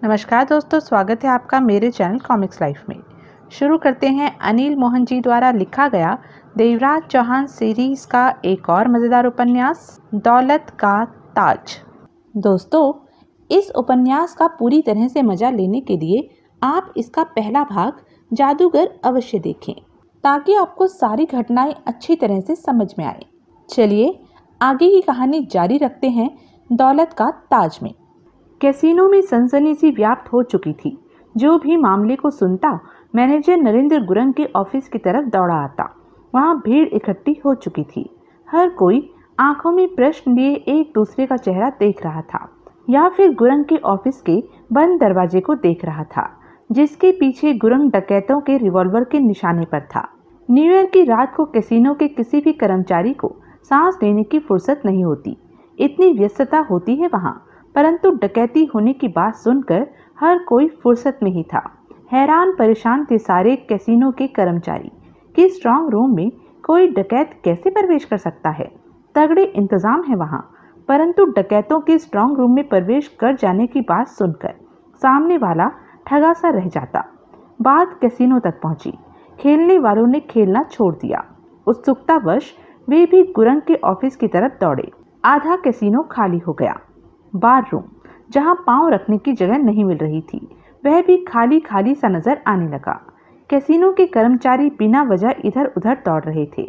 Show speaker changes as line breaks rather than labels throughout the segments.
नमस्कार दोस्तों, स्वागत है आपका मेरे चैनल कॉमिक्स लाइफ में। शुरू करते हैं अनिल मोहन जी द्वारा लिखा गया देवराज चौहान सीरीज का एक और मज़ेदार उपन्यास दौलत का ताज। दोस्तों, इस उपन्यास का पूरी तरह से मज़ा लेने के लिए आप इसका पहला भाग जादूगर अवश्य देखें, ताकि आपको सारी घटनाएं अच्छी तरह से समझ में आए। चलिए आगे की कहानी जारी रखते हैं दौलत का ताज में। कैसीनो में सनसनी सी व्याप्त हो चुकी थी। जो भी मामले को सुनता, मैनेजर नरेंद्र गुरंग के ऑफिस की तरफ दौड़ा आता। वहां भीड़ इकट्ठी हो चुकी थी। हर कोई आंखों में प्रश्न लिए एक दूसरे का चेहरा देख रहा था, या फिर गुरंग के ऑफिस के बंद दरवाजे को देख रहा था, जिसके पीछे गुरंग डकैतों के रिवॉल्वर के निशाने पर था। न्यू ईयर की रात को कैसीनो के किसी भी कर्मचारी को सांस लेने की फुर्सत नहीं होती, इतनी व्यस्तता होती है वहां। परंतु डकैती होने की बात सुनकर हर कोई फुर्सत में ही था। हैरान परेशान थे सारे कैसीनो के कर्मचारी कि स्ट्रांग रूम में कोई डकैत कैसे प्रवेश कर सकता है। तगड़े इंतजाम है वहां, परंतु डकैतों के स्ट्रांग रूम में प्रवेश कर जाने की बात सुनकर सामने वाला ठगा सा रह जाता। बात कैसीनो तक पहुंची। खेलने वालों ने खेलना छोड़ दिया। उत्सुकतावश वे भी गुरंग के ऑफिस की तरफ दौड़े। आधा कैसीनो खाली हो गया। बार रूम, जहां पांव रखने की जगह नहीं मिल रही थी, वह भी खाली खाली सा नजर आने लगा। कैसीनो के कर्मचारी बिना वजह इधर उधर दौड़ रहे थे।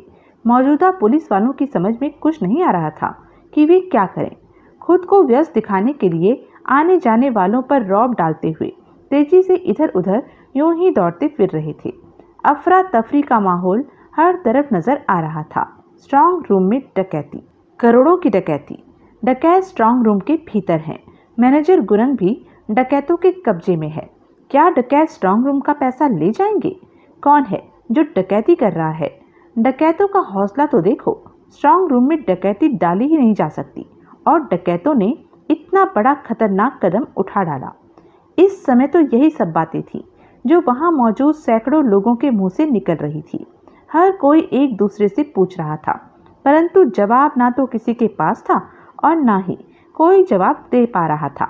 मौजूदा पुलिस वालों की समझ में कुछ नहीं आ रहा था कि वे क्या करें। खुद को व्यस्त दिखाने के लिए आने जाने वालों पर रौब डालते हुए तेजी से इधर उधर यूं ही दौड़ते फिर रहे थे। अफरा तफरी का माहौल हर तरफ नजर आ रहा था। स्ट्रांग रूम में डकैती, करोड़ों की डकैती। डकैत स्ट्रांग रूम के भीतर हैं। मैनेजर गुरंग भी डकैतों के कब्जे में है। क्या डकैत स्ट्रांग रूम का पैसा ले जाएंगे? कौन है जो डकैती कर रहा है? डकैतों का हौसला तो देखो। स्ट्रांग रूम में डकैती डाली ही नहीं जा सकती, और डकैतों ने इतना बड़ा खतरनाक कदम उठा डाला। इस समय तो यही सब बातें थी जो वहां मौजूद सैकड़ों लोगों के मुंह से निकल रही थी। हर कोई एक दूसरे से पूछ रहा था, परंतु जवाब ना तो किसी के पास था और ना ही कोई जवाब दे पा रहा था।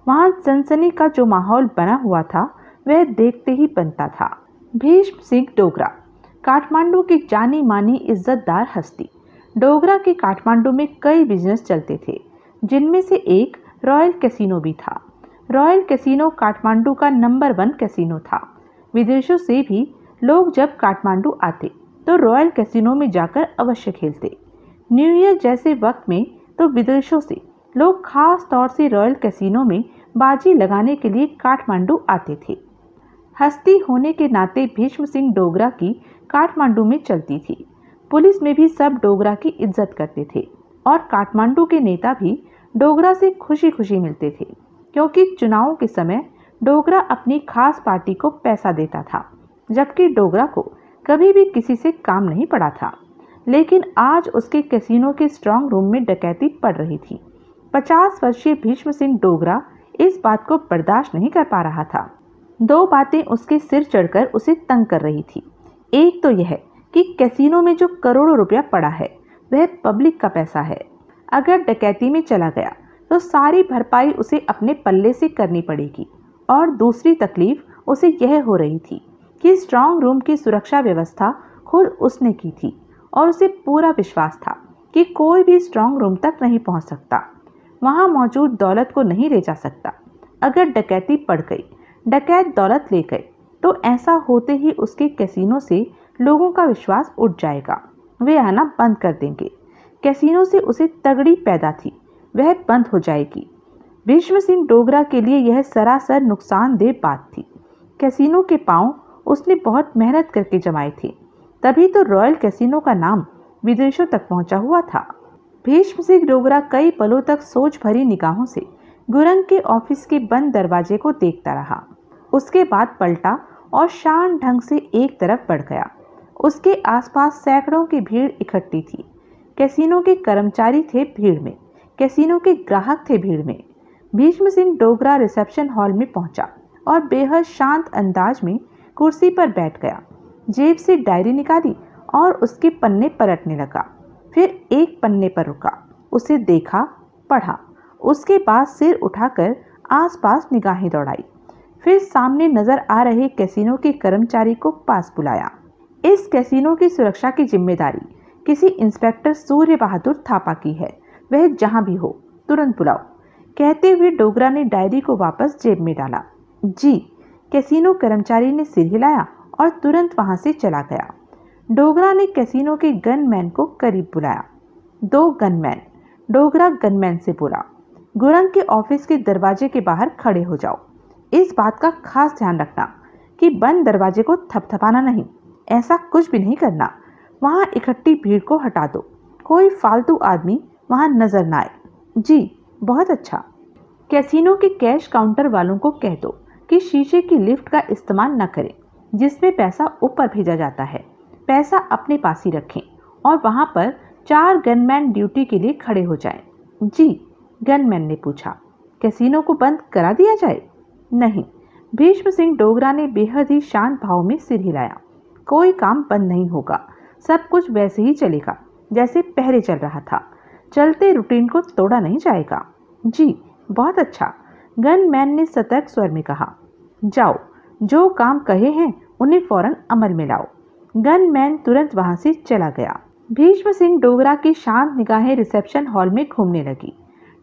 वहां सनसनी का जो माहौल बना हुआ था, वह देखते ही बनता था। भीष्म सिंह डोगरा, काठमांडू की जानी मानी इज्जतदार हस्ती। डोगरा के काठमांडू में कई बिजनेस चलते थे, जिनमें से एक रॉयल कैसीनो भी था। रॉयल कैसीनो काठमांडू का नंबर 1 कैसीनो था। विदेशों से भी लोग जब काठमांडू आते तो रॉयल कैसीनो में जाकर अवश्य खेलते। न्यू ईयर जैसे वक्त में तो विदेशों से लोग खास तौर से रॉयल कैसीनो में बाजी लगाने के लिए काठमांडू आते थे। हस्ती होने के नाते भीष्म सिंह डोगरा की काठमांडू में चलती थी। पुलिस में भी सब डोगरा की इज्जत करते थे, और काठमांडू के नेता भी डोगरा से खुशी खुशी मिलते थे, क्योंकि चुनावों के समय डोगरा अपनी खास पार्टी को पैसा देता था, जबकि डोगरा को कभी भी किसी से काम नहीं पड़ा था। लेकिन आज उसके कैसीनो के स्ट्रांग रूम में डकैती पड़ रही थी। 50 वर्षीय भीष्म सिंह डोगरा इस बात को बर्दाश्त नहीं कर पा रहा था। दो बातें उसके सिर चढ़कर उसे तंग कर रही थी। एक तो यह कि कैसीनो में जो करोड़ों रुपया पड़ा है, वह पब्लिक का पैसा है। अगर डकैती में चला गया तो सारी भरपाई उसे अपने पल्ले से करनी पड़ेगी। और दूसरी तकलीफ उसे यह हो रही थी कि स्ट्रांग रूम की सुरक्षा व्यवस्था खुद उसने की थी, और उसे पूरा विश्वास था कि कोई भी स्ट्रांग रूम तक नहीं पहुंच सकता, वहां मौजूद दौलत को नहीं ले जा सकता। अगर डकैती पड़ गई, डकैत दौलत ले गए, तो ऐसा होते ही उसके कैसीनो से लोगों का विश्वास उठ जाएगा। वे आना बंद कर देंगे। कैसीनो से उसे तगड़ी पैदा थी, वह बंद हो जाएगी। भीष्म सिंह डोगरा के लिए यह सरासर नुकसानदेह बात थी। कैसीनो के पांव उसने बहुत मेहनत करके जमाए थे, तभी तो रॉयल कैसीनो का नाम विदेशों तक पहुंचा हुआ था। भीष्म सिंह डोगरा कई पलों तक सोच भरी निगाहों से गुरंग के ऑफिस के बंद दरवाजे को देखता रहा। उसके बाद पलटा और शान ढंग से एक तरफ बढ़ गया। उसके आसपास सैकड़ों की भीड़ इकट्ठी थी। कैसीनो के कर्मचारी थे भीड़ में, कैसीनो के ग्राहक थे भीड़ में। भीष्म सिंह डोगरा रिसेप्शन हॉल में पहुंचा और बेहद शांत अंदाज में कुर्सी पर बैठ गया। जेब से डायरी निकाली और उसके पन्ने पलटने लगा। फिर एक पन्ने पर रुका, उसे देखा, पढ़ा। उसके बाद सिर उठाकर आसपास निगाहें दौड़ाई, फिर सामने नजर आ रहे कैसीनो के कर्मचारी को पास बुलाया। इस कैसीनो की सुरक्षा की जिम्मेदारी किसी इंस्पेक्टर सूर्य बहादुर थापा की है, वह जहां भी हो तुरंत बुलाओ। कहते हुए डोगरा ने डायरी को वापस जेब में डाला। जी, कैसीनो कर्मचारी ने सिर हिलाया और तुरंत वहां से चला गया। डोगरा ने कैसीनो के गनमैन को करीब बुलाया। 2 गनमैन, डोगरा गनमैन से बोला, गुरंग के ऑफिस के दरवाजे के बाहर खड़े हो जाओ। इस बात का खास ध्यान रखना कि बंद दरवाजे को थपथपाना नहीं, ऐसा कुछ भी नहीं करना। वहां इकट्ठी भीड़ को हटा दो, कोई फालतू आदमी वहां नजर ना आए। जी, बहुत अच्छा। कैसीनो के कैश काउंटर वालों को कह दो कि शीशे की लिफ्ट का इस्तेमाल न करें, जिसमें पैसा ऊपर भेजा जाता है। पैसा अपने पास ही रखें और वहां पर 4 गनमैन ड्यूटी के लिए खड़े हो जाएं। जी, गनमैन ने पूछा, कैसीनो को बंद करा दिया जाए? नहीं। भीष्म सिंह डोगरा ने बेहद ही शांत भाव में सिर हिलाया। कोई काम बंद नहीं होगा, सब कुछ वैसे ही चलेगा जैसे पहले चल रहा था। चलते रूटीन को तोड़ा नहीं जाएगा। जी, बहुत अच्छा, गनमैन ने सतर्क स्वर में कहा। जाओ, जो काम कहे हैं उन्हें फौरन अमल में लाओ। गनमैन तुरंत वहां से चला गया। भीष्म सिंह डोगरा की शांत निगाहें रिसेप्शन हॉल में घूमने लगी।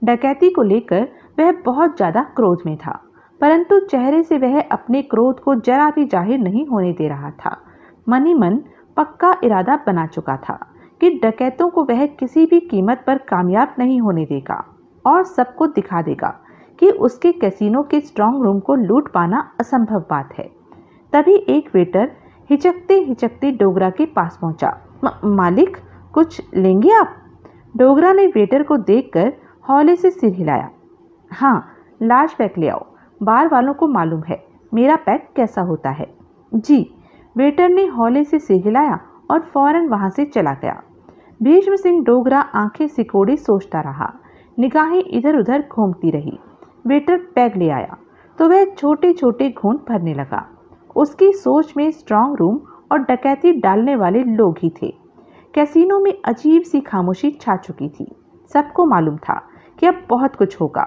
डकैती को लेकर वह बहुत ज्यादा क्रोध में था, परंतु चेहरे से वह अपने क्रोध को जरा भी जाहिर नहीं होने दे रहा था। मन ही मन पक्का इरादा बना चुका था कि डकैतों को वह किसी भी कीमत पर कामयाब नहीं होने देगा और सबको दिखा देगा कि उसके कैसीनो के स्ट्रांग रूम को लूट पाना असंभव बात है। तभी एक वेटर हिचकते हिचकते डोगरा के पास पहुंचा। मालिक, कुछ लेंगे आप? डोगरा ने वेटर को देखकर हौले से सिर हिलाया। हाँ, लार्ज पैक ले आओ, बार वालों को मालूम है मेरा पैक कैसा होता है। जी, वेटर ने हौले से सिर हिलाया और फौरन वहां से चला गया। भीष्म सिंह डोगरा आंखें सिकोड़े सोचता रहा, निगाहें इधर उधर घूमती रही। वेटर पैक ले आया तो वह छोटे छोटे घूंट भरने लगा। उसकी सोच में स्ट्रांग रूम और डकैती डालने वाले लोग ही थे। कैसीनो में अजीब सी खामोशी छा चुकी थी। सबको मालूम था कि अब बहुत कुछ होगा।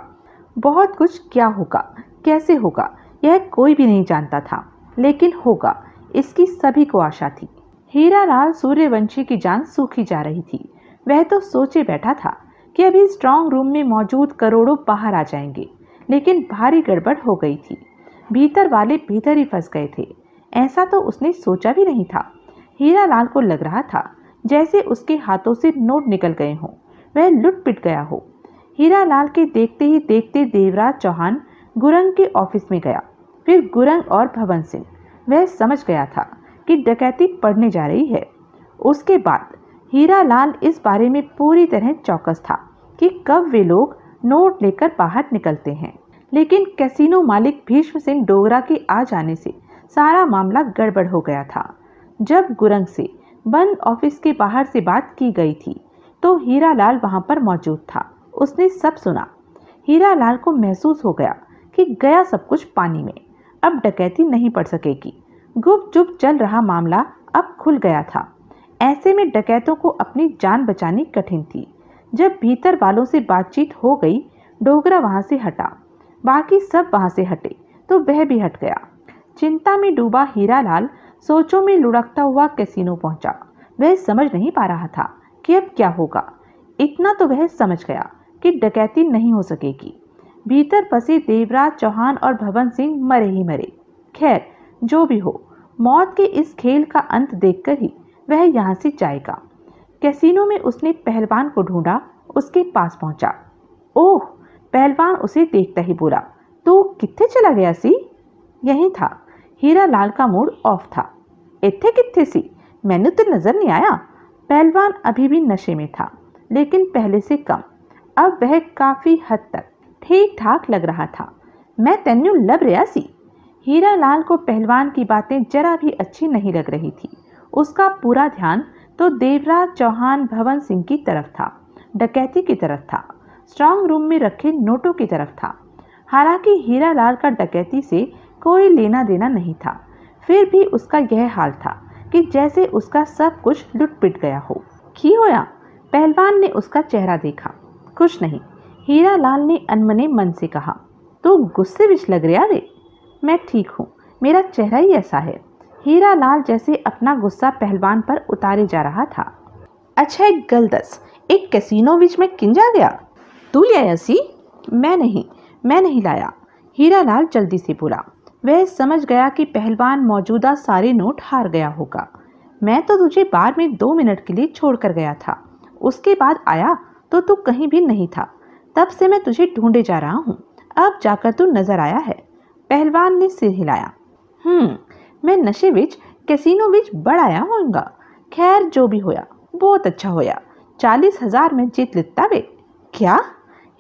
बहुत कुछ क्या होगा, कैसे होगा, यह कोई भी नहीं जानता था, लेकिन होगा, इसकी सभी को आशा थी। हीरालाल सूर्यवंशी की जान सूखी जा रही थी। वह तो सोचे बैठा था कि अभी स्ट्रांग रूम में मौजूद करोड़ों बाहर आ जाएंगे, लेकिन भारी गड़बड़ हो गई थी। भीतर वाले भीतर ही फंस गए थे। ऐसा तो उसने सोचा भी नहीं था। हीरालाल को लग रहा था जैसे उसके हाथों से नोट निकल गए हों, वह लुट पिट गया हो। हीरालाल के देखते ही देखते देवराज चौहान गुरंग के ऑफिस में गया, फिर गुरंग और भवन सिंह। वह समझ गया था कि डकैती पड़ने जा रही है। उसके बाद हीरालाल इस बारे में पूरी तरह चौकस था कि कब वे लोग नोट लेकर बाहर निकलते हैं। लेकिन कैसीनो मालिक भीष्म सिंह डोगरा के आ जाने से सारा मामला गड़बड़ हो गया था। जब गुरंग से बंद ऑफिस के बाहर से बात की गई थी तो हीरालाल वहां पर मौजूद था। उसने सब सुना। हीरालाल को महसूस हो गया कि गया सब कुछ पानी में। अब डकैती नहीं पड़ सकेगी। गुपचुप चल रहा मामला अब खुल गया था। ऐसे में डकैतों को अपनी जान बचानी कठिन थी। जब भीतर वालों से बातचीत हो गई, डोगरा वहां से हटा, बाकी सब वहां से हटे तो वह भी हट गया। चिंता में डूबा हीरालाल सोचों में लुढ़कता हुआ कैसीनो पहुंचा। वह समझ नहीं पा रहा था कि अब क्या होगा। इतना तो वह समझ गया कि डकैती नहीं हो सकेगी। भीतर फंसे देवराज चौहान और भवन सिंह मरे ही मरे। खैर, जो भी हो, मौत के इस खेल का अंत देखकर ही वह यहाँ से जाएगा। कैसीनो में उसने पहलवान को ढूंढा, उसके पास पहुंचा। ओह! पहलवान उसे देखता ही बोला, तू कित्थे चला गया सी? यही था। हीरालाल का मूड ऑफ था। इत्थे कित्थे सी? मैंने तो नजर नहीं आया। पहलवान अभी भी नशे में था, लेकिन पहले से कम। अब वह काफी हद तक ठीक ठाक लग रहा था। मैं तेन्यू लब रहा सी। हीरालाल को पहलवान की बातें जरा भी अच्छी नहीं लग रही थी। उसका पूरा ध्यान तो देवराज चौहान भवन सिंह की तरफ था, डकैती की तरफ था, स्ट्रांग रूम में रखे नोटों की तरफ था। हालांकि हीरालाल का डकैती से कोई लेना देना नहीं था, फिर भी उसका यह हाल था कि जैसे उसका सब कुछ लुट पिट गया हो। की होया? पहलवान ने उसका चेहरा देखा। कुछ नहीं, हीरालाल ने अनमने मन से कहा। तो गुस्से विच लग रहा वे। मैं ठीक हूँ, मेरा चेहरा ही ऐसा है। हीरा लाल जैसे अपना गुस्सा पहलवान पर उतारे जा रहा था। अच्छा एक गल दस, एक कैसीनो विच मैं किंजा गया? तू लिया सी? मैं नहीं लाया, हीरा लाल जल्दी से बोला। वह समझ गया कि पहलवान मौजूदा सारे नोट हार गया होगा। मैं तो तुझे बार में 2 मिनट के लिए छोड़ कर गया था, उसके बाद आया तो तू कहीं भी नहीं था। तब से मैं तुझे ढूंढे जा रहा हूँ, अब जाकर तू नजर आया है। पहलवान ने सिर हिलाया। मैं नशे विच कैसीनो विच बड़ आया होऊंगा। खैर जो भी होया बहुत अच्छा होया, 40,000 में जीत लिता वे। क्या?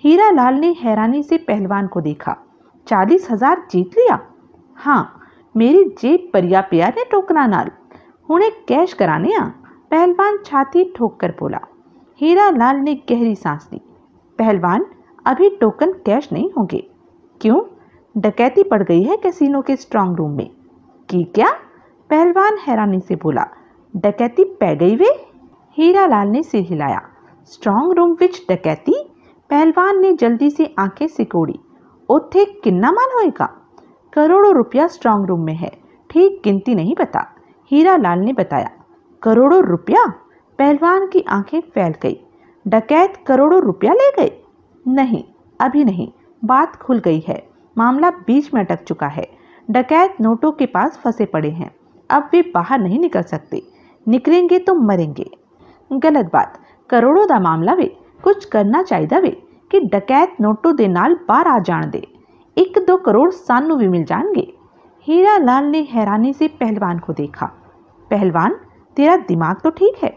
हीरा लाल ने हैरानी से पहलवान को देखा। 40,000 जीत लिया? हाँ, मेरी जेब परिया पिया ने टोकना नाल, हुणे कैश कराने आ। पहलवान छाती ठोक कर बोला। हीरा लाल ने गहरी सांस ली। पहलवान, अभी टोकन कैश नहीं होंगे। क्यों? डकैती पड़ गई है कैसीनो के स्ट्रांग रूम में। की क्या? पहलवान हैरानी से बोला। डकैती पै गई वे? हीरा लाल ने सिर हिलाया। स्ट्रांग रूम विच डकैती? पहलवान ने जल्दी से आंखें सिकोड़ी। ओथे किन्ना माल होएगा? करोड़ों रुपया स्ट्रांग रूम में है, ठीक गिनती नहीं पता, हीरा लाल ने बताया। करोड़ों रुपया? पहलवान की आंखें फैल गई। डकैत करोड़ों रुपया ले गए? नहीं, अभी नहीं, बात खुल गई है, मामला बीच में अटक चुका है। डकैत नोटों के पास फंसे पड़े हैं, अब वे बाहर नहीं निकल सकते, निकलेंगे तो मरेंगे। गलत बात, करोड़ों दा मामला वे, कुछ करना चाहिए वे कि डकैत नोटों दे नाल बाहर आ जान दे, 1-2 करोड़ सानू भी मिल जाएंगे। हीरा लाल ने हैरानी से पहलवान को देखा। पहलवान, तेरा दिमाग तो ठीक है?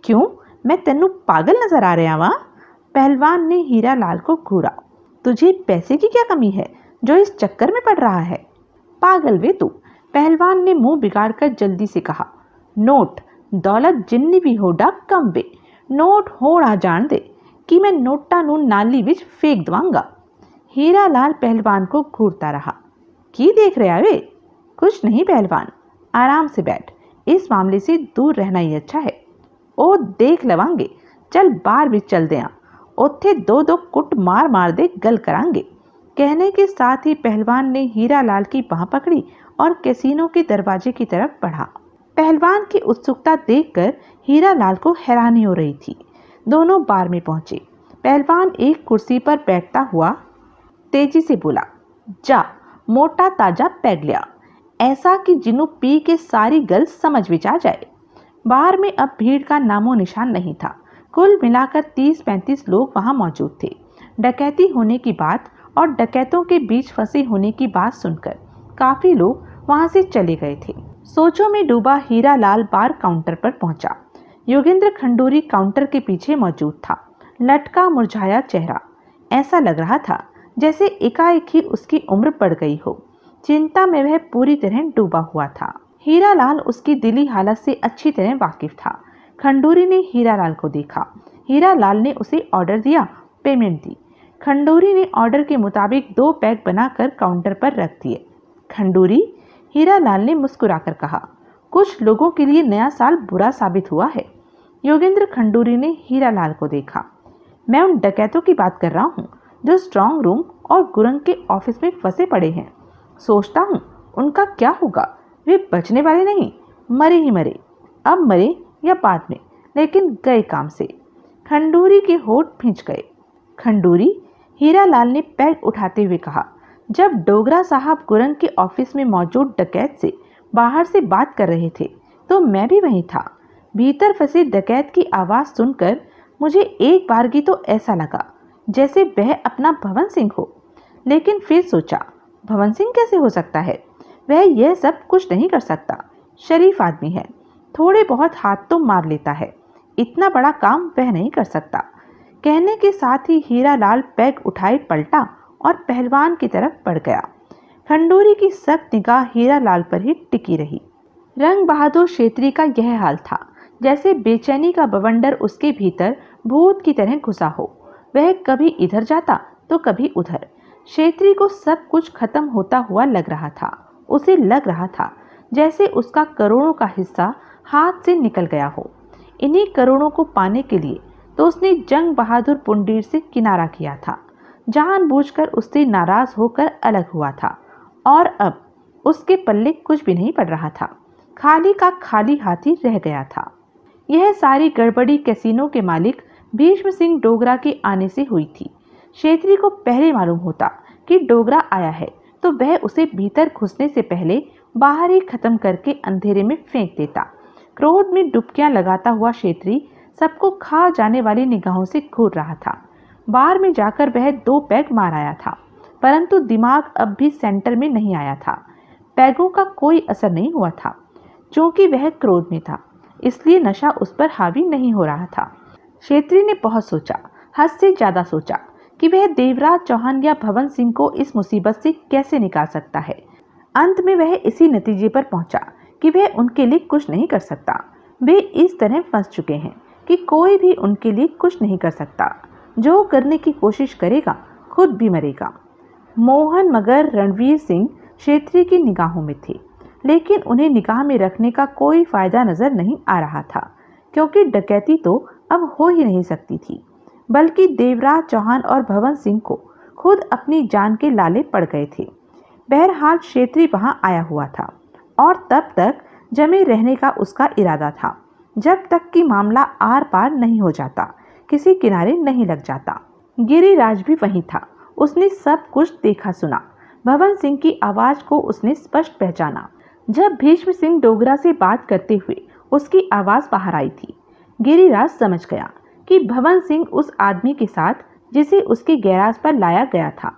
क्यों, मैं तेनू पागल नजर आ रहा वहाँ? पहलवान ने हीरा लाल को घूरा। तुझे पैसे की क्या कमी है जो इस चक्कर में पड़ रहा है? पागल वे तू, पहलवान ने मुंह बिगाड़कर जल्दी से कहा। नोट दौलत जिन्नी भी हो डा कम वे, नोट होना जान दे कि मैं नोटा नू नाली विच फेंक दवांगा। हीरा लाल पहलवान को घूरता रहा। की देख रहा वे? कुछ नहीं पहलवान, आराम से बैठ, इस मामले से दूर रहना ही अच्छा है। ओ देख लवांगे, चल बाहर भी चल दे, ओथे 2-2 कुट मार मार दे गल करांगे। कहने के साथ ही पहलवान ने हीरा लाल की बाह पकड़ी और कैसीनो के दरवाजे की तरफ बढ़ा। पहलवान की उत्सुकता देखकर हीरा लाल को हैरानी हो रही थी। दोनों बार में पहुंचे। पहलवान एक कुर्सी पर बैठता हुआ तेजी से बोला, जा मोटा ताजा पैग लिया, ऐसा कि जिन्हों पी के सारी गल समझ विच आ जाए। बाहर में अब भीड़ का नामो निशान नहीं था। कुल मिलाकर 30-35 लोग वहां मौजूद थे। डकैती होने की बात और डकैतों के बीच फंसे होने की बात सुनकर काफी लोग वहां से चले गए थे। सोचों में डूबा हीरा लाल बार काउंटर पर पहुंचा। योगेंद्र खंडूरी काउंटर के पीछे मौजूद था। लटका मुरझाया चेहरा, ऐसा लग रहा था जैसे एकाएक ही उसकी उम्र बढ़ गई हो। चिंता में वह पूरी तरह डूबा हुआ था। हीरा लाल उसकी दिली हालत से अच्छी तरह वाकिफ था। खंडूरी ने हीरा लाल को देखा। हीरा लाल ने उसे ऑर्डर दिया, पेमेंट दी। खंडूरी ने ऑर्डर के मुताबिक 2 पैक बनाकर काउंटर पर रख दिए। खंडूरी, हीरा लाल ने मुस्कुराकर कहा, कुछ लोगों के लिए नया साल बुरा साबित हुआ है। योगेंद्र खंडूरी ने हीरा लाल को देखा। मैं उन डकैतों की बात कर रहा हूँ जो स्ट्रांग रूम और गुरंग के ऑफिस में फंसे पड़े हैं। सोचता हूँ उनका क्या होगा, वे बचने वाले नहीं, मरे ही मरे। अब मरे या बाद में, लेकिन गए काम से। खंडूरी के होठ भींच गए। खंडूरी, हीरा लाल ने पैर उठाते हुए कहा, जब डोगरा साहब गुरंग के ऑफिस में मौजूद डकैत से बाहर से बात कर रहे थे तो मैं भी वहीं था। भीतर फंसे डकैत की आवाज़ सुनकर मुझे एक बारगी तो ऐसा लगा जैसे वह अपना भवन सिंह हो, लेकिन फिर सोचा भवन सिंह कैसे हो सकता है, वह यह सब कुछ नहीं कर सकता, शरीफ आदमी है, थोड़े बहुत हाथ तो मार लेता है, इतना बड़ा काम वह नहीं कर सकता। कहने के साथ ही हीरा लाल पैग उठाए पलटा और पहलवान की तरफ बढ़ गया। खंडूरी की सख्त निगाह हीरा लाल पर ही टिकी रही। रंग बहादुर क्षेत्री का यह हाल था, जैसे बेचैनी का बवंडर उसके भीतर भूत की तरह घुसा हो। वह कभी इधर जाता तो कभी उधर। क्षेत्री को सब कुछ खत्म होता हुआ लग रहा था। उसे लग रहा था जैसे उसका करोड़ों का हिस्सा हाथ से निकल गया हो। इन्हीं करोड़ों को पाने के लिए तो उसने जंग बहादुर पुंडीर से किनारा किया था। जानबूझकर उससे नाराज होकर अलग हुआ था और अब उसके पल्ले कुछ भी नहीं पड़ रहा था। खाली का खाली हाथी रह गया था। यह सारी गड़बड़ी कैसीनो के मालिक भीष्म सिंह डोगरा के आने से हुई थी। क्षेत्री को पहले मालूम होता कि डोगरा आया है तो वह उसे भीतर घुसने से पहले बाहर ही खत्म करके अंधेरे में फेंक देता। क्रोध में डुबकियां लगाता हुआ क्षेत्री सबको खा जाने वाली निगाहों से घूर रहा था। बार में जाकर वह 2 पैग मार आया था, परंतु दिमाग अब भी सेंटर में नहीं आया था। पैगों का कोई असर नहीं हुआ था। क्योंकि वह क्रोध में था, इसलिए नशा उस पर हावी नहीं हो रहा था। क्षेत्री ने बहुत सोचा, हद से ज्यादा सोचा कि वह देवराज चौहान या भवन सिंह को इस मुसीबत से कैसे निकाल सकता है। अंत में वह इसी नतीजे पर पहुंचा कि वह उनके लिए कुछ नहीं कर सकता। वे इस तरह फंस चुके हैं कि कोई भी उनके लिए कुछ नहीं कर सकता। जो करने की कोशिश करेगा खुद भी मरेगा। मोहन मगर रणवीर सिंह क्षेत्री की निगाहों में थे, लेकिन उन्हें निगाह में रखने का कोई फायदा नजर नहीं आ रहा था, क्योंकि डकैती तो अब हो ही नहीं सकती थी। बल्कि देवराज चौहान और भवन सिंह को खुद अपनी जान के लाले पड़ गए थे। बहरहाल क्षेत्री वहां आया हुआ था और तब तक जमे रहने का उसका इरादा था, जब तक कि मामला आर पार नहीं हो जाता, किसी किनारे नहीं लग जाता। गिरिराज भी वहीं था। उसने सब कुछ देखा सुना। भवन सिंह की आवाज को उसने स्पष्ट पहचाना। जब भीष्म सिंह डोगरा से बात करते हुए उसकी आवाज बाहर आई थी, गिरिराज समझ गया कि भवन सिंह उस आदमी के साथ जिसे उसके गैराज पर लाया गया था,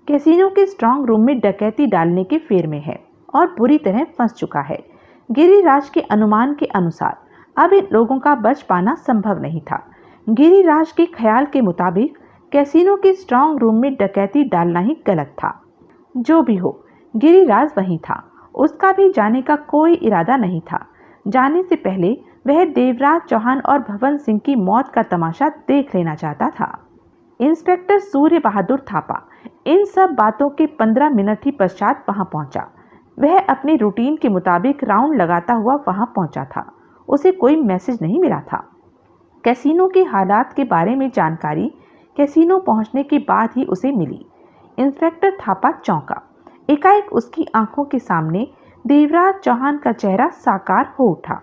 कैसीनो के स्ट्रांग रूम में डकैती डालने के फेर में है और बुरी तरह फंस चुका है। गिरिराज के अनुमान के अनुसार अब इन लोगों का बच पाना संभव नहीं था। गिरिराज के ख्याल के मुताबिक कैसीनो के स्ट्रांग रूम में डकैती डालना ही गलत था। जो भी हो, गिरिराज वहीं था। उसका भी जाने का कोई इरादा नहीं था। जाने से पहले वह देवराज चौहान और भवन सिंह की मौत का तमाशा देख लेना चाहता था। इंस्पेक्टर सूर्य बहादुर थापा इन सब बातों के 15 मिनट ही पश्चात वहां पहुंचा। वह अपने रूटीन के मुताबिक राउंड लगाता हुआ वहां पहुंचा था। उसे कोई मैसेज नहीं मिला था। कैसीनो के हालात के बारे में जानकारी कैसीनो पहुंचने के बाद ही उसे मिली। इंस्पेक्टर थापा चौंका। एकाएक उसकी आंखों के सामने देवराज चौहान का चेहरा साकार हो उठा।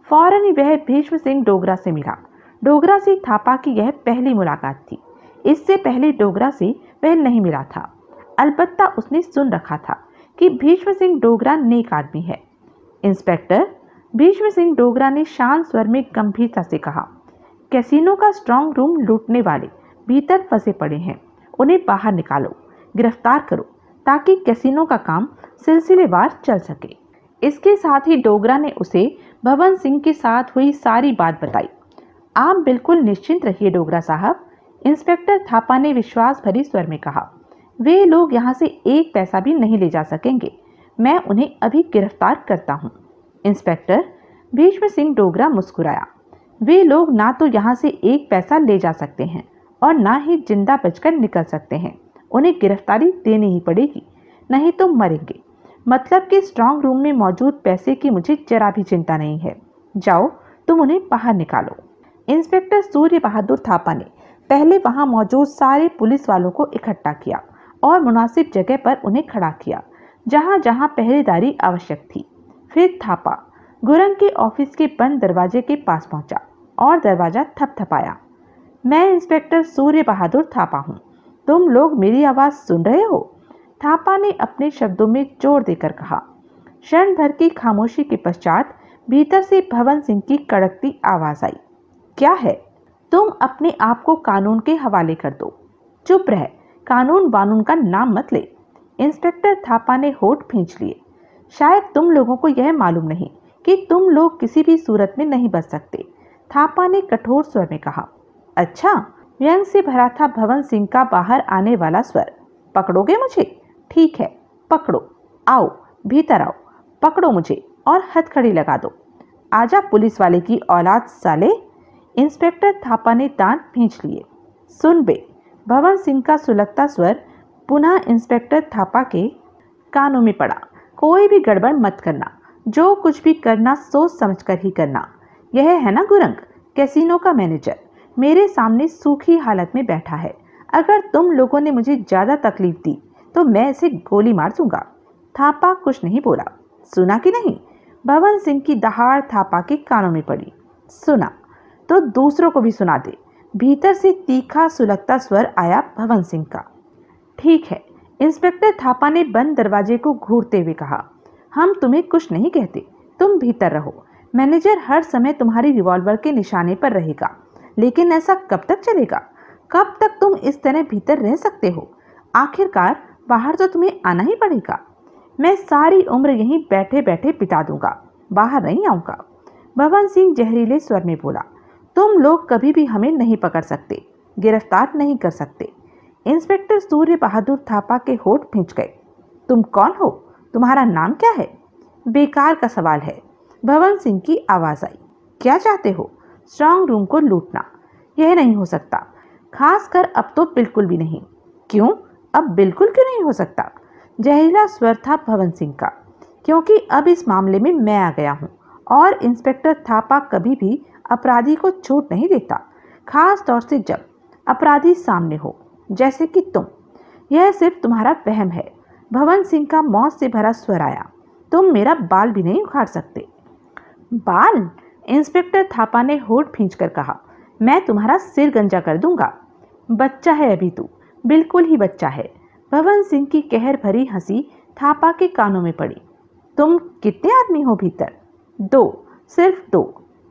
फौरन ही वह भीष्म सिंह डोगरा से मिला। डोगरा से थापा की यह पहली मुलाकात थी। इससे पहले डोगरा से वह नहीं मिला था। अलबत्ता उसने सुन रखा था कि भीष्म सिंह डोगरा नेक आदमी है। इंस्पेक्टर, भीष्म सिंह डोगरा ने शांत स्वर में गंभीरता से कहा, कैसीनो का स्ट्रांग रूम लूटने वाले भीतर फंसे पड़े हैं। उन्हें बाहर निकालो, गिरफ्तार करो, ताकि कैसीनो का काम सिलसिलेवार चल सके। इसके साथ ही डोगरा ने उसे भवन सिंह के साथ हुई सारी बात बताई। आप बिल्कुल निश्चिंत रहिए डोगरा साहब, इंस्पेक्टर थापा ने विश्वास भरी स्वर में कहा। वे लोग यहाँ से 1 पैसा भी नहीं ले जा सकेंगे। मैं उन्हें अभी गिरफ्तार करता हूँ। इंस्पेक्टर, भीष्म सिंह डोगरा मुस्कुराया। वे लोग ना तो यहाँ से 1 पैसा ले जा सकते हैं और ना ही जिंदा बचकर निकल सकते हैं। उन्हें गिरफ्तारी देनी ही पड़ेगी, नहीं तो मरेंगे। मतलब कि स्ट्रांग रूम में मौजूद पैसे की मुझे जरा भी चिंता नहीं है। जाओ, तुम उन्हें बाहर निकालो। इंस्पेक्टर सूर्य बहादुर थापा ने पहले वहां मौजूद सारे पुलिस वालों को इकट्ठा किया और मुनासिब जगह पर उन्हें खड़ा किया, जहां जहां पहरेदारी आवश्यक थी। फिर थापा गुरंग के ऑफिस के बंद दरवाजे के पास पहुंचा और दरवाजा थपथपाया। मैं इंस्पेक्टर सूर्य बहादुर थापा हूँ। तुम लोग मेरी आवाज सुन रहे हो? थापा ने अपने शब्दों में जोर देकर कहा। क्षण भर की खामोशी के पश्चात भीतर से भवन सिंह की कड़कती आवाज आई। क्या है? तुम अपने आप को कानून के हवाले कर दो। चुप रह, कानून वानून का नाम मत ले। इंस्पेक्टर थापा ने होठ खींच लिए। शायद तुम लोगों को यह मालूम नहीं कि तुम लोग किसी भी सूरत में नहीं बच सकते, थापा ने कठोर स्वर में कहा। अच्छा, व्यंग से भरा था भवन सिंह का बाहर आने वाला स्वर। पकड़ोगे मुझे? ठीक है, पकड़ो। आओ, भीतर आओ, पकड़ो मुझे और हथकड़ी लगा दो। आजा पुलिस वाले की औलाद साले। इंस्पेक्टर थापा ने दांत खींच लिए। सुन बे, भवन सिंह का सुलगता स्वर पुनः इंस्पेक्टर थापा के कानों में पड़ा। कोई भी गड़बड़ मत करना। जो कुछ भी करना सोच समझकर ही करना। यह है ना गुरंग, कैसीनो का मैनेजर, मेरे सामने सूखी हालत में बैठा है। अगर तुम लोगों ने मुझे ज्यादा तकलीफ दी तो मैं इसे गोली मार दूंगा। थापा कुछ नहीं बोला। सुना कि नहीं? भवन सिंह की दहाड़ थापा के कानों में पड़ी। सुना तो दूसरों को भी सुना दे। भीतर से तीखा सुलगता स्वर आया भवन सिंह का। ठीक है, इंस्पेक्टर थापा ने बंद दरवाजे को घूरते हुए कहा। हम तुम्हें कुछ नहीं कहते, तुम भीतर रहो। मैनेजर हर समय तुम्हारी रिवॉल्वर के निशाने पर रहेगा, लेकिन ऐसा कब तक चलेगा? कब तक तुम इस तरह भीतर रह सकते हो? आखिरकार बाहर तो तुम्हें आना ही पड़ेगा। मैं सारी उम्र यहीं बैठे बैठे बिता दूंगा, बाहर नहीं आऊंगा। भवन सिंह जहरीले स्वर में बोला। तुम लोग कभी भी हमें नहीं पकड़ सकते, गिरफ्तार नहीं कर सकते। इंस्पेक्टर सूर्य बहादुर थापा के होठ भींच गए। तुम कौन हो? तुम्हारा नाम क्या है? बेकार का सवाल है, भवन सिंह की आवाज आई। क्या चाहते हो? स्ट्रांग रूम को लूटना? यह नहीं हो सकता, खासकर अब तो बिल्कुल भी नहीं। क्यों? अब बिल्कुल क्यों नहीं हो सकता? जहरीला स्वर था भवन सिंह का। क्योंकि अब इस मामले में मैं आ गया हूँ और इंस्पेक्टर थापा कभी भी अपराधी को छूट नहीं देता, खास तौर से जब अपराधी सामने हो, जैसे कि तुम। यह सिर्फ तुम्हारा वहम है। भवन सिंह का मौत से भरा स्वर आया। तुम मेरा बाल भी नहीं उखाड़ सकते। बाल? इंस्पेक्टर थापा ने होठ भींचकर कहा। मैं तुम्हारा सिर गंजा कर दूंगा। बच्चा है अभी तू, बिल्कुल ही बच्चा है। भवन सिंह की कहर भरी हंसी थापा के कानों में पड़ी। तुम कितने आदमी हो भीतर? 2, सिर्फ 2।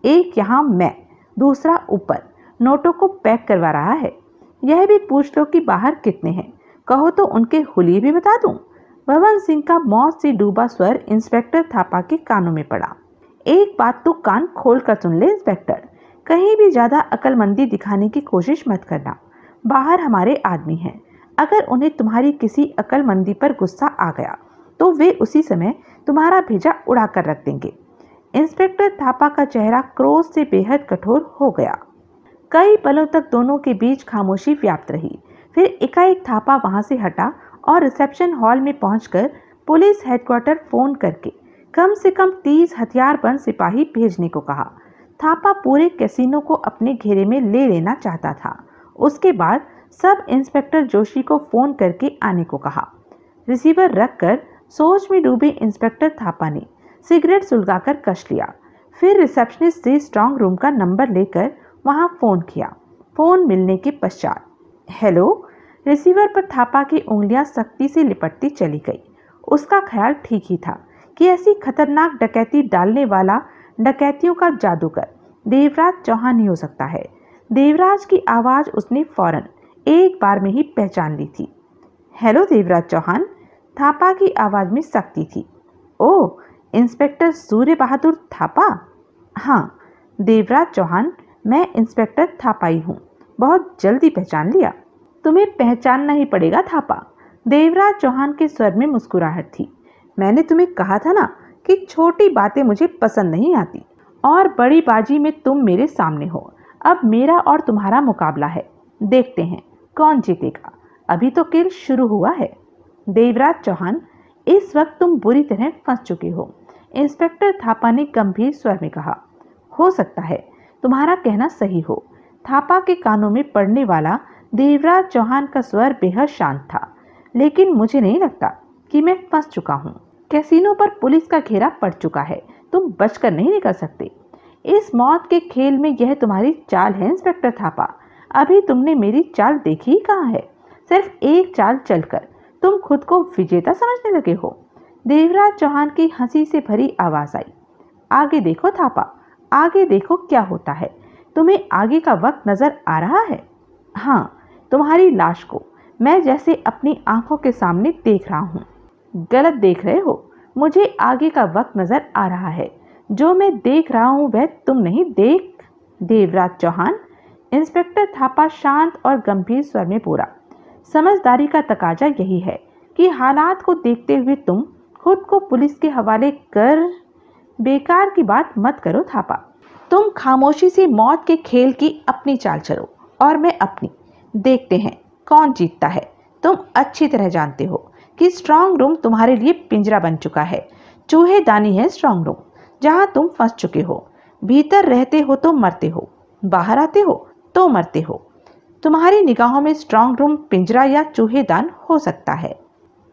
एक यहाँ मैं, दूसरा ऊपर नोटों को पैक करवा रहा है। यह भी पूछ लो कि बाहर कितने हैं, कहो तो उनके हुलिये भी बता दूं। भवन सिंह का मौत से डूबा स्वर इंस्पेक्टर थापा के कानों में पड़ा। एक बात तो कान खोल कर सुन ले इंस्पेक्टर, कहीं भी ज्यादा अक्लमंदी दिखाने की कोशिश मत करना। बाहर हमारे आदमी हैं, अगर उन्हें तुम्हारी किसी अक्लमंदी पर गुस्सा आ गया तो वे उसी समय तुम्हारा भेजा उड़ा कर रख देंगे। इंस्पेक्टर थापा का चेहरा क्रोध से बेहद कठोर हो गया। कई पलों तक दोनों के बीच खामोशी व्याप्त रही। फिर एकाएक थापा वहां से हटा और रिसेप्शन हॉल में पहुंचकर पुलिस हेडक्वार्टर फोन करके कम से कम 30 हथियारबंद सिपाही भेजने को कहा। थापा पूरे कैसीनो को अपने घेरे में ले लेना चाहता था। उसके बाद सब इंस्पेक्टर जोशी को फोन करके आने को कहा। रिसीवर रखकर सोच में डूबे इंस्पेक्टर थापा ने सिगरेट सुलगाकर कश लिया। फिर रिसेप्शनिस्ट से स्ट्रांग रूम का नंबर लेकर वहां फोन किया। फोन मिलने के पश्चात हेलो। रिसीवर पर थापा की उंगलियां सख्ती से लिपटती चली गई। उसका ख्याल ठीक ही था कि ऐसी खतरनाक डकैती डालने वाला डकैतियों का जादूगर देवराज चौहान ही हो सकता है। देवराज की आवाज उसने फौरन एक बार में ही पहचान ली थी। हेलो देवराज चौहान, थापा की आवाज में सख्ती थी। ओह, इंस्पेक्टर सूर्य बहादुर थापा? हाँ देवराज चौहान, मैं इंस्पेक्टर थापा ही हूँ। बहुत जल्दी पहचान लिया। तुम्हें पहचानना ही पड़ेगा थापा। देवराज चौहान के स्वर में मुस्कुराहट थी। मैंने तुम्हें कहा था ना कि छोटी बातें मुझे पसंद नहीं आती, और बड़ी बाजी में तुम मेरे सामने हो। अब मेरा और तुम्हारा मुकाबला है, देखते हैं कौन जीतेगा। अभी तो खेल शुरू हुआ है। देवराज चौहान, इस वक्त तुम बुरी तरह फंस चुके हो, इंस्पेक्टर थापा ने गंभीर स्वर में कहा। हो सकता है तुम्हारा कहना सही हो। थापा के कानों में पड़ने वाला देवराज चौहान का स्वर बेहद शांत था। लेकिन मुझे नहीं लगता कि मैं फंस चुका हूँ। कैसीनो पर पुलिस का घेरा पड़ चुका है, तुम बचकर नहीं निकल सकते। इस मौत के खेल में यह तुम्हारी चाल है इंस्पेक्टर थापा। अभी तुमने मेरी चाल देखी ही कहाँ है। सिर्फ एक चाल चलकर तुम खुद को विजेता समझने लगे हो। देवराज चौहान की हंसी से भरी आवाज आई। आगे देखो थापा, आगे देखो क्या होता है। तुम्हें आगे का वक्त नजर आ रहा है? हाँ, तुम्हारी लाश को मैं जैसे अपनी आंखों के सामने देख रहा हूँ। गलत देख रहे हो, मुझे आगे का वक्त नजर आ रहा है। जो मैं देख रहा हूँ वह तुम नहीं देख। देवराज चौहान, इंस्पेक्टर थापा शांत और गंभीर स्वर में बोला। समझदारी का तकाजा यही है कि हालात को देखते हुए तुम खुद को पुलिस के हवाले कर। बेकार की बात मत करो थापा। तुम खामोशी से मौत के खेल की अपनी चाल चलो और मैं अपनी। देखते हैं कौन जीतता है। तुम अच्छी तरह जानते हो कि स्ट्रांग रूम तुम्हारे लिए पिंजरा बन चुका है। चूहेदानी है स्ट्रांग रूम, जहां तुम फंस चुके हो। भीतर रहते हो तो मरते हो, बाहर आते हो तो मरते हो। तुम्हारी निगाहों में स्ट्रांग रूम पिंजरा या चूहेदान हो सकता है,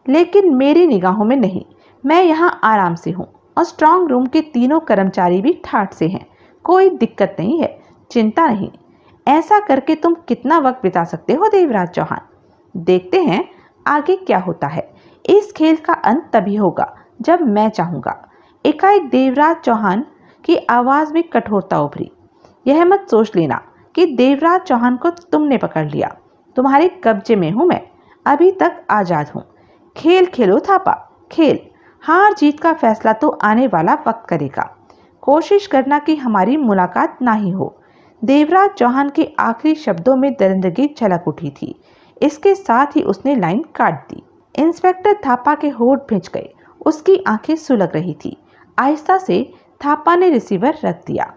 लेकिन मेरी निगाहों में नहीं। मैं यहाँ आराम से हूँ और स्ट्रांग रूम के तीनों कर्मचारी भी ठाठ से हैं। कोई दिक्कत नहीं है, चिंता नहीं। ऐसा करके तुम कितना वक्त बिता सकते हो देवराज चौहान? देखते हैं आगे क्या होता है। इस खेल का अंत तभी होगा जब मैं चाहूँगा। एकाएक देवराज चौहान की आवाज़ में कठोरता उभरी। यह मत सोच लेना कि देवराज चौहान को तुमने पकड़ लिया। तुम्हारे कब्जे में हूँ मैं, अभी तक आज़ाद हूँ। खेल खेलो थापा, खेल। हार जीत का फैसला तो आने वाला वक्त करेगा। कोशिश करना कि हमारी मुलाकात ना ही हो। देवराज चौहान के आखिरी शब्दों में दरिंदगी झलक उठी थी। इसके साथ ही उसने लाइन काट दी। इंस्पेक्टर थापा के होंठ भिंच गए। उसकी आंखें सुलग रही थी। आहिस्ता से थापा ने रिसीवर रख दिया।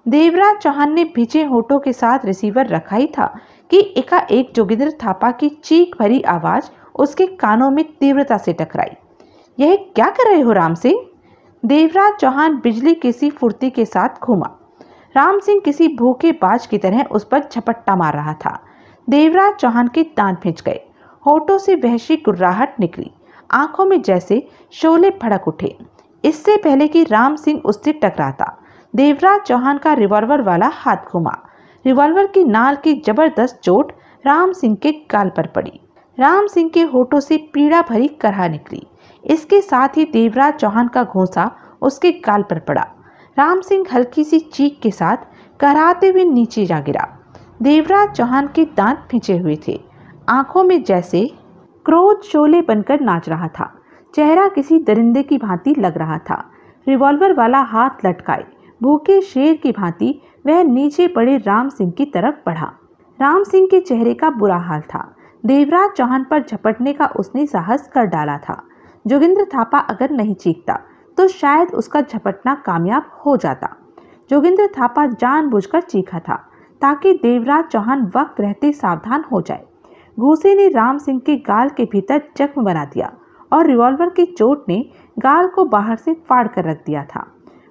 देवराज चौहान ने भिजे होठों के साथ रिसीवर रखा ही था कि एकाएक जोगिंदर थापा की चीख भरी आवाज उसके कानों में तीव्रता से टकराई। यह क्या कर रहे हो राम सिंह? देवराज चौहान बिजली की सी फुर्ती के साथ घूमा। राम सिंह किसी भूखे बाज की तरह उस पर झपट्टा मार रहा था। देवराज चौहान के दांत भिंच गए। होठों से वहशी गुर्राहट निकली। आंखों में जैसे शोले भड़क उठे। इससे पहले कि राम सिंह उससे टकराता, देवराज चौहान का रिवॉल्वर वाला हाथ घुमा। रिवॉल्वर की नाल की जबरदस्त चोट राम सिंह के गाल पर पड़ी। राम सिंह के होठों से पीड़ा भरी कराह निकली। इसके साथ ही देवराज चौहान का घोंसा उसके गाल पर पड़ा। राम सिंह हल्की सी चीख के साथ कराहते हुए नीचे जा गिरा। देवराज चौहान के दांत भिंचे हुए थे। आंखों में जैसे क्रोध शोले बनकर नाच रहा था। चेहरा किसी दरिंदे की भांति लग रहा था। रिवॉल्वर वाला हाथ लटकाए भूखे शेर की भांति वह नीचे पड़े राम सिंह की तरफ बढ़ा। राम सिंह के चेहरे का बुरा हाल था। देवराज चौहान पर झपटने का उसने साहस कर डाला था। जोगिंदर थापा अगर नहीं चीखता तो शायद उसका झपटना कामयाब हो जाता। जोगिंदर थापा जानबूझकर चीखा था ताकि देवराज चौहान वक्त रहते सावधान हो जाए। घूसे ने राम सिंह के गाल के भीतर जख्म बना दिया और रिवॉल्वर की चोट ने गाल को बाहर से फाड़ कर रख दिया था।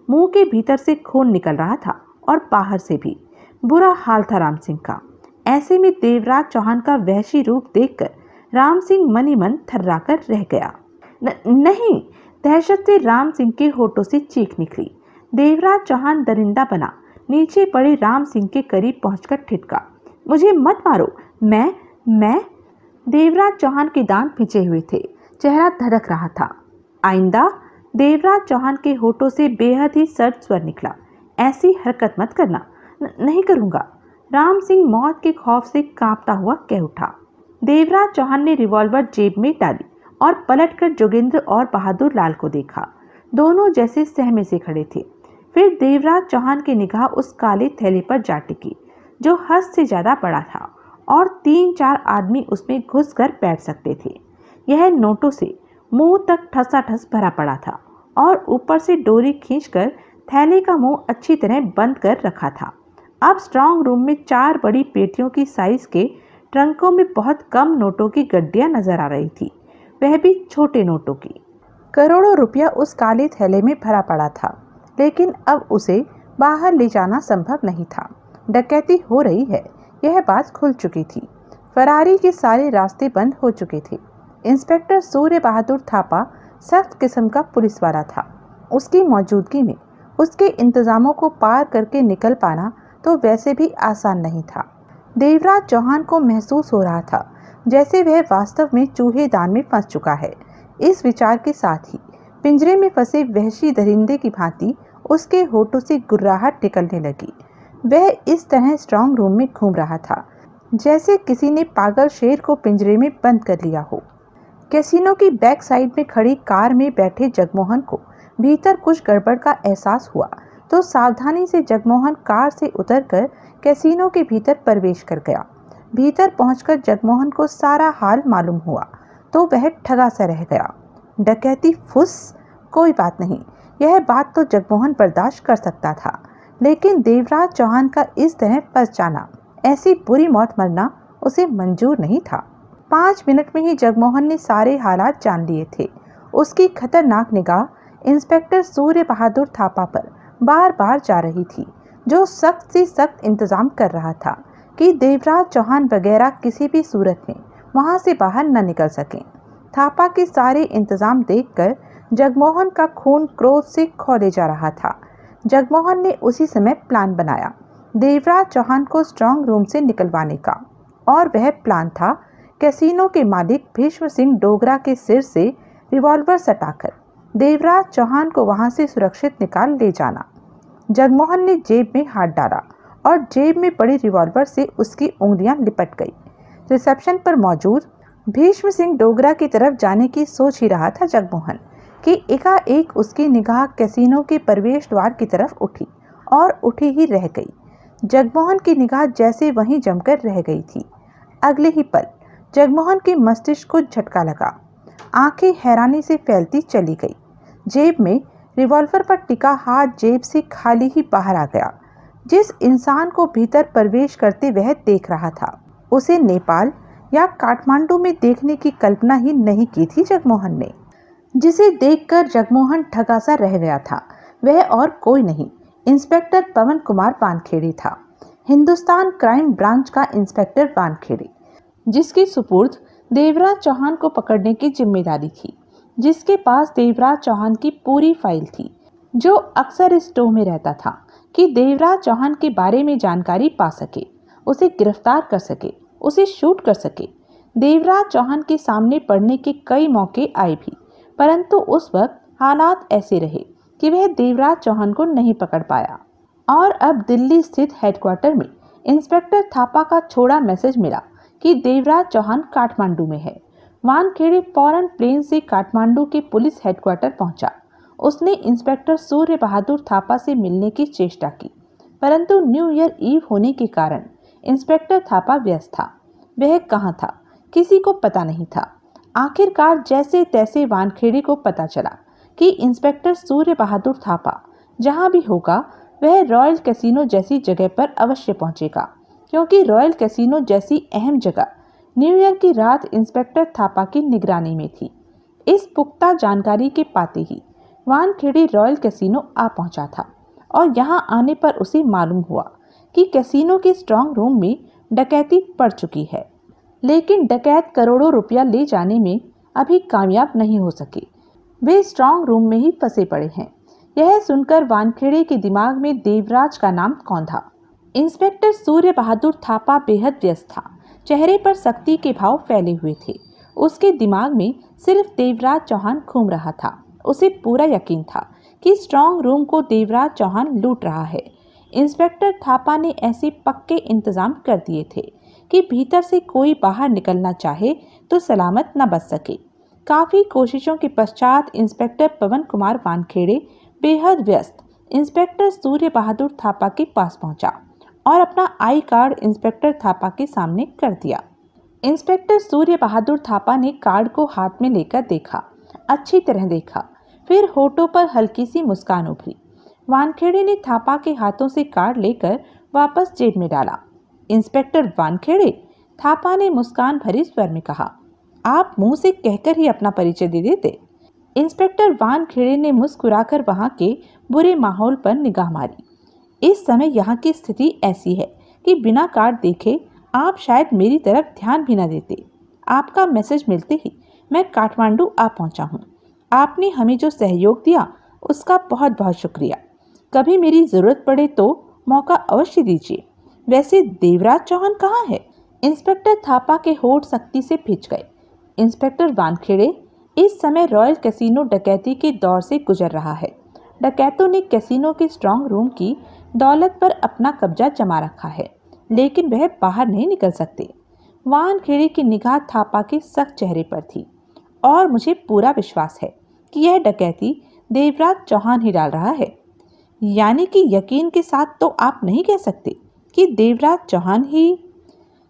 मुंह के भीतर से खून निकल रहा था और बाहर से भी। बुरा हाल था राम सिंह का। ऐसे में देवराज चौहान का वहशी रूप देखकर राम सिंह मन ही मन थर्राकर रह गया। नहीं, दहशत से राम सिंह के होठों से चीख निकली। देवराज चौहान दरिंदा बना नीचे पड़े राम सिंह के करीब पहुंचकर ठिठका, मुझे मत मारो, मैं देवराज चौहान के दांत भिंचे हुए थे। चेहरा धड़क रहा था। आइंदा? देवराज चौहान के होठों से बेहद ही सर्द स्वर निकला, ऐसी हरकत मत करना। नहीं करूंगा, राम सिंह मौत के खौफ से कांपता हुआ कह उठा। देवराज चौहान ने रिवॉल्वर जेब में डाली और पलटकर जोगिंद्र और बहादुर लाल को देखा। दोनों जैसे सहमे से खड़े थे। फिर देवराज चौहान की निगाह उस काले थैले पर जा टिकी जो हद से ज्यादा बड़ा था और 3-4 आदमी उसमें घुसकर बैठ सकते थे। यह नोटों से मुंह तक ठसाठस भरा पड़ा था और ऊपर से डोरी खींचकर थैले का मुंह अच्छी तरह बंद कर रखा था। अब स्ट्रांग रूम में 4 बड़ी पेटियों की साइज के ट्रंकों में बहुत कम नोटों की गड्डियां नजर आ रही थी, वह भी छोटे नोटों की। करोड़ों रुपया उस काले थैले में भरा पड़ा था, लेकिन अब उसे बाहर ले जाना संभव नहीं था। डकैती हो रही है, यह बात खुल चुकी थी। फरारी के सारे रास्ते बंद हो चुके थे। इंस्पेक्टर सूर्य बहादुर थापा सख्त किस्म का पुलिस वाला था। उसकी मौजूदगी में उसके इंतजामों को पार करके निकल पाना तो वैसे भी आसान नहीं था। देवराज चौहान को महसूस हो रहा था जैसे वह वास्तव में चूहेदान में फंस चुका है। इस विचार के साथ ही पिंजरे में फंसे वहशी दरिंदे की भांति उसके होठों से गुर्राहट निकलने लगी। वह इस तरह स्ट्रांग रूम में घूम रहा था जैसे किसी ने पागल शेर को पिंजरे में बंद कर लिया हो। कैसीनो की बैक साइड में खड़ी कार में बैठे जगमोहन को भीतर कुछ गड़बड़ का एहसास हुआ तो सावधानी से जगमोहन कार से उतरकर कैसीनो के भीतर प्रवेश कर गया। भीतर पहुंचकर जगमोहन को सारा हाल मालूम हुआ तो वह ठगा सा रह गया। डकैती फुस? कोई बात नहीं, यह बात तो जगमोहन बर्दाश्त कर सकता था, लेकिन देवराज चौहान का इस तरह फंस जाना, ऐसी बुरी मौत मरना उसे मंजूर नहीं था। 5 मिनट में ही जगमोहन ने सारे हालात जान लिए थे। उसकी खतरनाक निगाह इंस्पेक्टर सूर्य बहादुर थापा पर बार बार जा रही थी, जो सख्त से सख्त इंतजाम कर रहा था। कि देवराज चौहान वगैरह किसी भी सूरत में वहां से बाहर न निकल सकें। थापा के सारे इंतजाम देखकर जगमोहन का खून क्रोध से खौले जा रहा था। जगमोहन ने उसी समय प्लान बनाया देवराज चौहान को स्ट्रांग रूम से निकलवाने का, और वह प्लान था कैसीनो के मालिक भीष्म सिंह डोगरा के सिर से रिवॉल्वर सटाकर देवराज चौहान को वहां से सुरक्षित निकाल ले जाना। जगमोहन ने जेब में हाथ डाला और जेब में पड़ी रिवॉल्वर से उसकी उंगलियां लिपट गई। रिसेप्शन पर मौजूद भीष्म सिंह डोगरा की तरफ जाने की सोच ही रहा था जगमोहन कि एकाएक उसकी निगाह कैसीनो के प्रवेश द्वार की तरफ उठी और उठी ही रह गई। जगमोहन की निगाह जैसे वहीं जमकर रह गई थी। अगले ही पल जगमोहन के मस्तिष्क को झटका लगा। आंखें हैरानी से फैलती चली गई। जेब में रिवॉल्वर पर टिका हाथ जेब से खाली ही बाहर आ गया। जिस इंसान को भीतर प्रवेश करते वह देख रहा था, उसे नेपाल या काठमांडू में देखने की कल्पना ही नहीं की थी जगमोहन ने। जिसे देखकर जगमोहन ठगा सा रह गया था वह और कोई नहीं, इंस्पेक्टर पवन कुमार वानखेड़े था। हिंदुस्तान क्राइम ब्रांच का इंस्पेक्टर वानखेड़े, जिसकी सुपुर्द देवराज चौहान को पकड़ने की जिम्मेदारी थी, जिसके पास देवराज चौहान की पूरी फाइल थी, जो अक्सर इस टोह में रहता था कि देवराज चौहान के बारे में जानकारी पा सके, उसे गिरफ्तार कर सके, उसे शूट कर सके। देवराज चौहान के सामने पड़ने के कई मौके आए भी, परंतु उस वक्त हालात ऐसे रहे कि वह देवराज चौहान को नहीं पकड़ पाया। और अब दिल्ली स्थित हेडक्वार्टर में इंस्पेक्टर थापा का छोड़ा मैसेज मिला कि देवराज चौहान काठमांडू में है। वानखेड़े फौरन प्लेन से काठमांडू के पुलिस हेडक्वार्टर पहुंचा। उसने इंस्पेक्टर सूर्य बहादुर थापा से मिलने की चेष्टा की, परंतु न्यू ईयर ईव होने के कारण इंस्पेक्टर थापा व्यस्त था। वह कहाँ था, किसी को पता नहीं था। आखिरकार जैसे तैसे वानखेड़े को पता चला कि इंस्पेक्टर सूर्य बहादुर थापा जहां भी होगा वह रॉयल कैसीनो जैसी जगह पर अवश्य पहुंचेगा, क्योंकि रॉयल कैसीनो जैसी अहम जगह न्यू ईयर की रात इंस्पेक्टर थापा की निगरानी में थी। इस पुख्ता जानकारी के पाते ही वानखेड़े रॉयल कैसीनो आ पहुंचा था और यहां आने पर उसे मालूम हुआ कि कैसीनो के स्ट्रांग रूम में डकैती पड़ चुकी है, लेकिन डकैत करोड़ों रुपया ले जाने में अभी कामयाब नहीं हो सके। वे स्ट्रांग रूम में ही फंसे पड़े हैं। यह सुनकर वानखेड़े के दिमाग में देवराज का नाम कौंधा। इंस्पेक्टर सूर्य बहादुर थापा बेहद व्यस्त था। चेहरे पर सख्ती के भाव फैले हुए थे। उसके दिमाग में सिर्फ देवराज चौहान घूम रहा था। उसे पूरा यकीन था कि स्ट्रांग रूम को देवराज चौहान लूट रहा है। इंस्पेक्टर थापा ने ऐसे पक्के इंतजाम कर दिए थे कि भीतर से कोई बाहर निकलना चाहे तो सलामत न बच सके। काफ़ी कोशिशों के पश्चात इंस्पेक्टर पवन कुमार वानखेड़े बेहद व्यस्त इंस्पेक्टर सूर्य बहादुर थापा के पास पहुंचा और अपना आई कार्ड इंस्पेक्टर थापा के सामने कर दिया। इंस्पेक्टर सूर्य बहादुर थापा ने कार्ड को हाथ में लेकर देखा, अच्छी तरह देखा, फिर होठों पर हल्की सी मुस्कान उभरी। वानखेड़े ने थापा के हाथों से कार्ड लेकर वापस जेब में डाला। इंस्पेक्टर वानखेड़े, थापा ने मुस्कान भरे स्वर में कहा, आप मुंह से कहकर ही अपना परिचय दे देते। इंस्पेक्टर वानखेड़े ने मुस्कुराकर वहां के बुरे माहौल पर निगाह मारी। इस समय यहाँ की स्थिति ऐसी है कि बिना कार्ड देखे आप शायद मेरी तरफ ध्यान भी न देते। आपका मैसेज मिलते ही मैं काठमांडू आ पहुंचा हूँ। आपने हमें जो सहयोग दिया उसका बहुत बहुत शुक्रिया। कभी मेरी ज़रूरत पड़े तो मौका अवश्य दीजिए। वैसे देवराज चौहान कहाँ है? इंस्पेक्टर थापा के होठ सख्ती से भिज गए। इंस्पेक्टर वानखेड़े, इस समय रॉयल कैसीनो डकैती के दौर से गुजर रहा है। डकैतों ने कैसीनो के स्ट्रांग रूम की दौलत पर अपना कब्जा जमा रखा है, लेकिन वह बाहर नहीं निकल सकते। वानखेड़े की निगाह थापा के सख्त चेहरे पर थी और मुझे पूरा विश्वास है कि यह डकैती देवराज चौहान ही डाल रहा है। यानी कि यकीन के साथ तो आप नहीं कह सकते कि देवराज चौहान ही?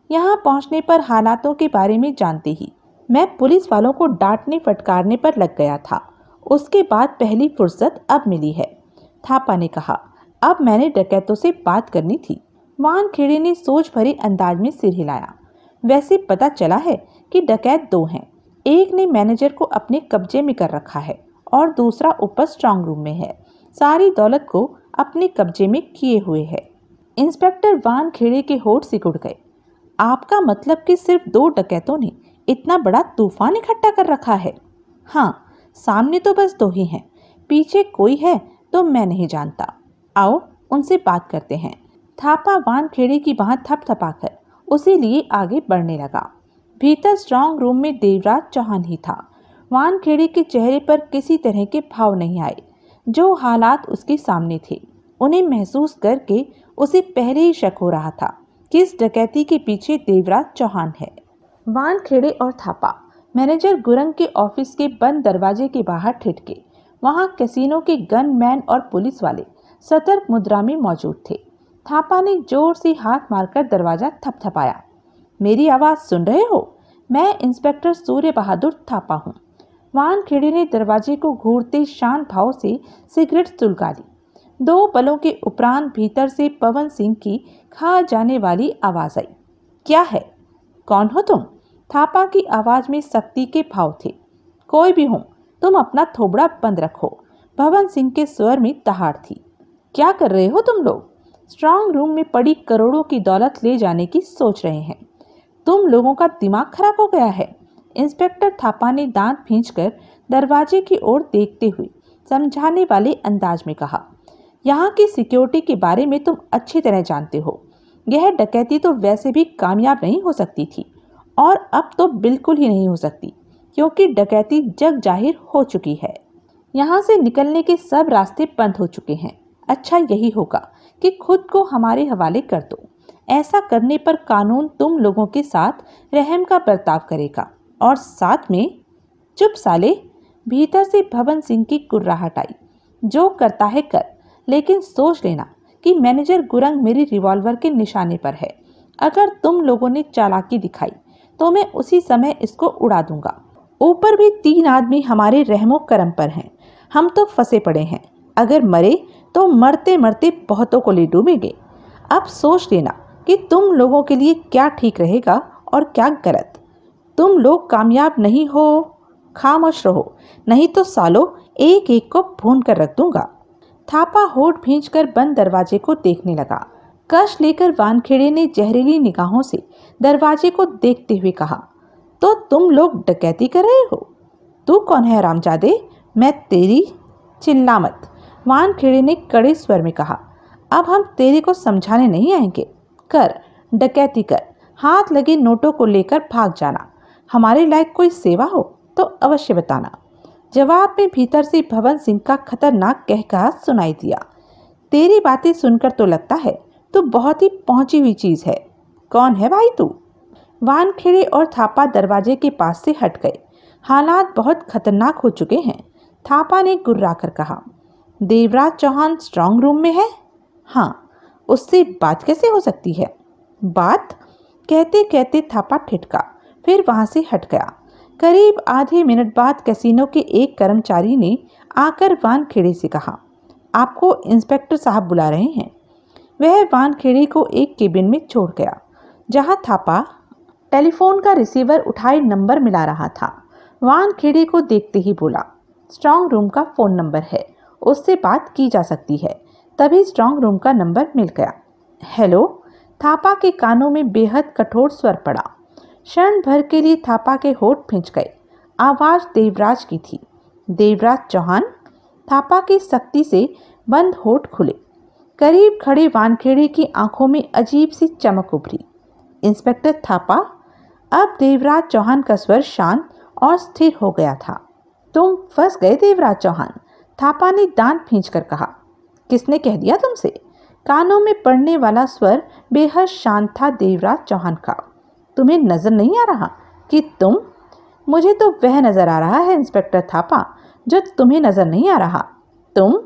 यहाँ पहुँचने पर हालातों के बारे में जानते ही मैं पुलिस वालों को डांटने फटकारने पर लग गया था। उसके बाद पहली फुर्सत अब मिली है, थापा ने कहा। अब मैंने डकैतों से बात करनी थी। वानखेड़े ने सोच भरे अंदाज में सिर हिलाया। वैसे पता चला है कि डकैत दो हैं। एक ने मैनेजर को अपने कब्जे में कर रखा है और दूसरा ऊपर स्ट्रांग रूम में है। सारी दौलत को अपने कब्जे में किए हुए है। इंस्पेक्टर वानखेड़े के होठ सिकुड़ गए। आपका मतलब कि सिर्फ 2 डकैतों ने इतना बड़ा तूफान इकट्ठा कर रखा है? हाँ, सामने तो बस 2 ही हैं, पीछे कोई है तो मैं नहीं जानता। आओ उनसे बात करते हैं। थापा वानखेड़े की बाह थपथपाकर उसे लिए आगे बढ़ने लगा। भीतर स्ट्रांग रूम में देवराज चौहान ही था। वानखेड़े के चेहरे पर किसी तरह के भाव नहीं आए। जो हालात उसके सामने थे उन्हें महसूस करके उसे पहले ही शक हो रहा था कि इस डकैती के पीछे देवराज चौहान है। वानखेड़े और थापा मैनेजर गुरंग के ऑफिस के बंद दरवाजे के बाहर ठिठके। वहां कैसीनो के गनमैन और पुलिस वाले सतर्क मुद्रा में मौजूद थे। थापा ने जोर से हाथ मारकर दरवाजा थपथपाया। मेरी आवाज़ सुन रहे हो? मैं इंस्पेक्टर सूर्य बहादुर थापा हूँ। वानखेड़े ने दरवाजे को घूरते शांत भाव से सिगरेट सुलगा ली। 2 पलों के उपरांत भीतर से पवन सिंह की खा जाने वाली आवाज़ आई। क्या है? कौन हो तुम? थापा की आवाज़ में सख्ती के भाव थे। कोई भी हो, तुम अपना थोबड़ा बंद रखो। पवन सिंह के स्वर में दहाड़ थी। क्या कर रहे हो तुम लोग? स्ट्रांग रूम में पड़ी करोड़ों की दौलत ले जाने की सोच रहे हैं। तुम लोगों का दिमाग खराब हो गया है। इंस्पेक्टर थापा ने दांत भींचकर दरवाजे की ओर देखते हुए समझाने वाले अंदाज में कहा। यहाँ की सिक्योरिटी के बारे में तुम अच्छी तरह जानते हो। यह डकैती तो वैसे भी कामयाब नहीं हो सकती थी और अब तो बिल्कुल ही नहीं हो सकती, क्योंकि डकैती जग जाहिर हो चुकी है। यहाँ से निकलने के सब रास्ते बंद हो चुके हैं। अच्छा यही होगा कि खुद को हमारे हवाले कर दो। ऐसा करने पर कानून तुम लोगों के साथ रहम का बर्ताव करेगा और साथ में चुप साले। भीतर से भवन सिंह की कुर्राहट आई। जो करता है कर, लेकिन सोच लेना कि मैनेजर गुरंग मेरी रिवॉल्वर के निशाने पर है। अगर तुम लोगों ने चालाकी दिखाई तो मैं उसी समय इसको उड़ा दूंगा। ऊपर भी 3 आदमी हमारे रहमो करम पर हैं। हम तो फंसे पड़े हैं। अगर मरे तो मरते मरते बहुतों को ले डूबेंगे। अब सोच लेना कि तुम लोगों के लिए क्या ठीक रहेगा और क्या गलत। तुम लोग कामयाब नहीं हो, खामोश रहो, नहीं तो सालों एक एक को भून कर रख दूंगा। थापा होठ भींचकर बंद दरवाजे को देखने लगा। कश लेकर वानखेड़े ने जहरीली निगाहों से दरवाजे को देखते हुए कहा, तो तुम लोग डकैती कर रहे हो? तू कौन है हरामजादे? मैं तेरी। चिल्ला मत, वानखेड़े ने कड़े स्वर में कहा। अब हम तेरे को समझाने नहीं आएंगे। कर, डकैती कर, हाथ लगे नोटों को लेकर भाग जाना। हमारे लायक कोई सेवा हो तो अवश्य बताना। जवाब में भीतर से भवन सिंह का खतरनाक कहकहा सुनाई दिया। तेरी बातें सुनकर तो लगता है तू बहुत ही पहुंची हुई चीज है। कौन है भाई तू? वानखेड़े और थापा दरवाजे के पास से हट गए। हालात बहुत खतरनाक हो चुके हैं। थापा ने गुर्राकर कहा, देवराज चौहान स्ट्रांग रूम में है? हाँ, उससे बात कैसे हो सकती है? बात? कहते कहते थापा ठिठका, फिर वहां से हट गया। करीब आधे मिनट बाद कैसीनो के एक कर्मचारी ने आकर वानखेड़े से कहा, आपको इंस्पेक्टर साहब बुला रहे हैं। वह वानखेड़े को एक केबिन में छोड़ गया, जहां थापा टेलीफोन का रिसीवर उठाए नंबर मिला रहा था। वानखेड़े को देखते ही बोला, स्ट्रांग रूम का फ़ोन नंबर है, उससे बात की जा सकती है। तभी स्ट्रांग रूम का नंबर मिल गया। हेलो। थापा के कानों में बेहद कठोर स्वर पड़ा। क्षण भर के लिए थापा के होठ भींच गए। आवाज़ देवराज की थी। देवराज चौहान? थापा की सख्ती से बंद होठ खुले। करीब खड़े वानखेड़े की आंखों में अजीब सी चमक उभरी। इंस्पेक्टर थापा? अब देवराज चौहान का स्वर शांत और स्थिर हो गया था। तुम फंस गए देवराज चौहान, थापा ने दांत भींचकर कहा। किसने कह दिया तुमसे? कानों में पड़ने वाला स्वर बेहद शांत था देवराज चौहान का। तुम्हें नजर नहीं आ रहा कि तुम? मुझे तो वह नजर आ रहा है इंस्पेक्टर थापा जो तुम्हें नजर नहीं आ रहा। तुम?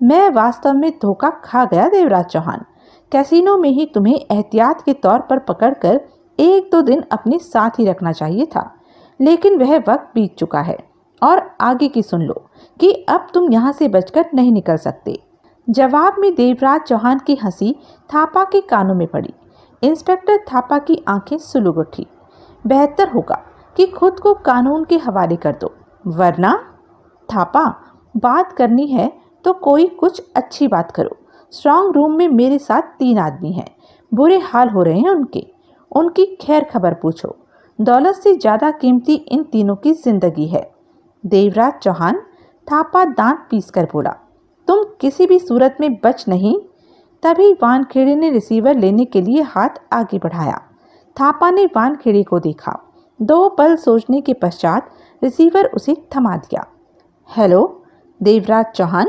मैं वास्तव में धोखा खा गया देवराज चौहान। कैसीनो में ही तुम्हें एहतियात के तौर पर पकड़कर 1-2 दिन अपने साथ ही रखना चाहिए था, लेकिन वह वक्त बीत चुका है। और आगे की सुन लो कि अब तुम यहाँ से बचकर नहीं निकल सकते। जवाब में देवराज चौहान की हंसी थापा के कानों में पड़ी। इंस्पेक्टर थापा की आंखें सुलग उठी। बेहतर होगा कि खुद को कानून के हवाले कर दो, वरना। थापा, बात करनी है तो कोई कुछ अच्छी बात करो। स्ट्रांग रूम में मेरे साथ 3 आदमी हैं। बुरे हाल हो रहे हैं उनकी खैर खबर पूछो। दौलत से ज़्यादा कीमती इन तीनों की जिंदगी है। देवराज चौहान थापा दांत पीसकर बोला। तुम किसी भी सूरत में बच नहीं। तभी वानखेड़े ने रिसीवर लेने के लिए हाथ आगे बढ़ाया। थापा ने वानखेड़े को देखा। 2 पल सोचने के पश्चात रिसीवर उसे थमा दिया। हेलो, देवराज चौहान।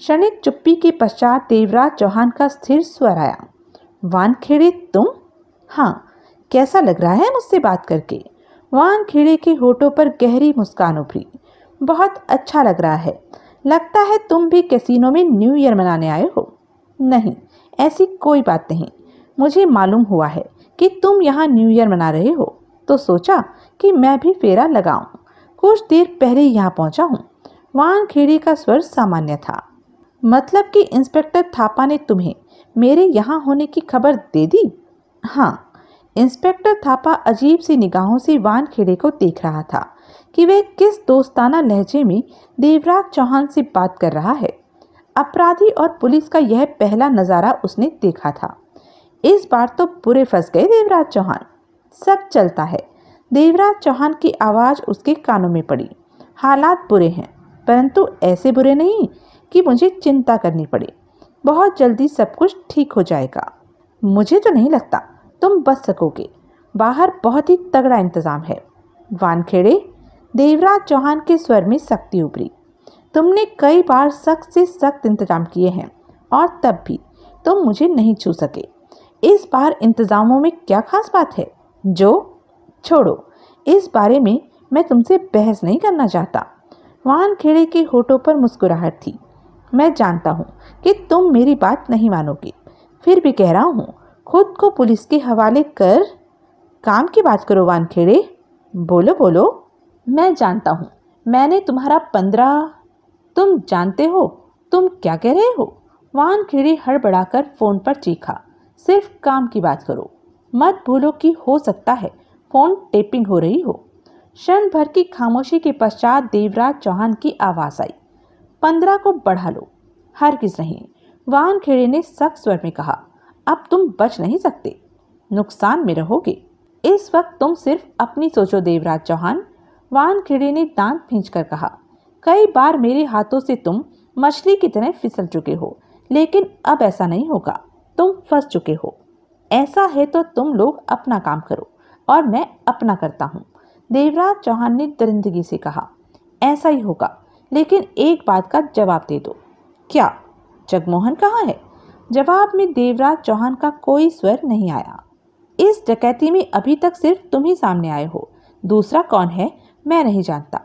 क्षणिक चुप्पी के पश्चात देवराज चौहान का स्थिर स्वर आया। वानखेड़े तुम? हाँ, कैसा लग रहा है मुझसे बात करके? वानखेड़े के होठों पर गहरी मुस्कान उभरी। बहुत अच्छा लग रहा है। लगता है तुम भी कैसीनो में न्यू ईयर मनाने आए हो। नहीं, ऐसी कोई बात नहीं। मुझे मालूम हुआ है कि तुम यहाँ न्यू ईयर मना रहे हो, तो सोचा कि मैं भी फेरा लगाऊं। कुछ देर पहले यहाँ पहुँचा हूँ। वानखेड़े का स्वर सामान्य था। मतलब कि इंस्पेक्टर थापा ने तुम्हें मेरे यहाँ होने की खबर दे दी? हाँ। इंस्पेक्टर थापा अजीब सी निगाहों से वानखेड़े को देख रहा था कि वह किस दोस्ताना लहजे में देवराज चौहान से बात कर रहा है। अपराधी और पुलिस का यह पहला नज़ारा उसने देखा था। इस बार तो बुरे फंस गए देवराज चौहान। सब चलता है। देवराज चौहान की आवाज़ उसके कानों में पड़ी। हालात बुरे हैं, परंतु ऐसे बुरे नहीं कि मुझे चिंता करनी पड़े। बहुत जल्दी सब कुछ ठीक हो जाएगा। मुझे तो नहीं लगता तुम बच सकोगे। बाहर बहुत ही तगड़ा इंतज़ाम है। वानखेड़े, देवराज चौहान के स्वर में सख्ती उभरी। तुमने कई बार सख्त से सख्त इंतजाम किए हैं और तब भी तुम मुझे नहीं छू सके। इस बार इंतज़ामों में क्या खास बात है? जो छोड़ो, इस बारे में मैं तुमसे बहस नहीं करना चाहता। वानखेड़े के होठों पर मुस्कुराहट थी। मैं जानता हूँ कि तुम मेरी बात नहीं मानोगे, फिर भी कह रहा हूँ, खुद को पुलिस के हवाले कर काम की बात करो। वानखेड़े, बोलो बोलो। मैं जानता हूँ, मैंने तुम्हारा 15। तुम जानते हो तुम क्या कह रहे हो? वानखेड़े हड़बड़ाकर फोन पर चीखा। सिर्फ काम की बात करो, मत भूलो कि हो सकता है फोन टेपिंग हो रही हो। क्षण भर की खामोशी के पश्चात देवराज चौहान की आवाज़ आई। 15 को बढ़ा लो। हरगिज़ नहीं, वानखेड़े ने सख्त स्वर में कहा। अब तुम बच नहीं सकते, नुकसान में रहोगे। इस वक्त तुम सिर्फ अपनी सोचो देवराज चौहान। वानखेड़े ने दांत खींचकर कहा। कई बार मेरे हाथों से तुम मछली की तरह फिसल चुके हो, लेकिन अब ऐसा नहीं होगा। तुम फंस चुके हो। ऐसा है तो तुम लोग अपना काम करो और मैं अपना करता हूँ। देवराज चौहान ने दरिंदगी से कहा। ऐसा ही होगा, लेकिन एक बात का जवाब दे दो। क्या? जगमोहन कहाँ है? जवाब में देवराज चौहान का कोई स्वर नहीं आया। इस डकैती में अभी तक सिर्फ तुम ही सामने आए हो। दूसरा कौन है मैं नहीं जानता,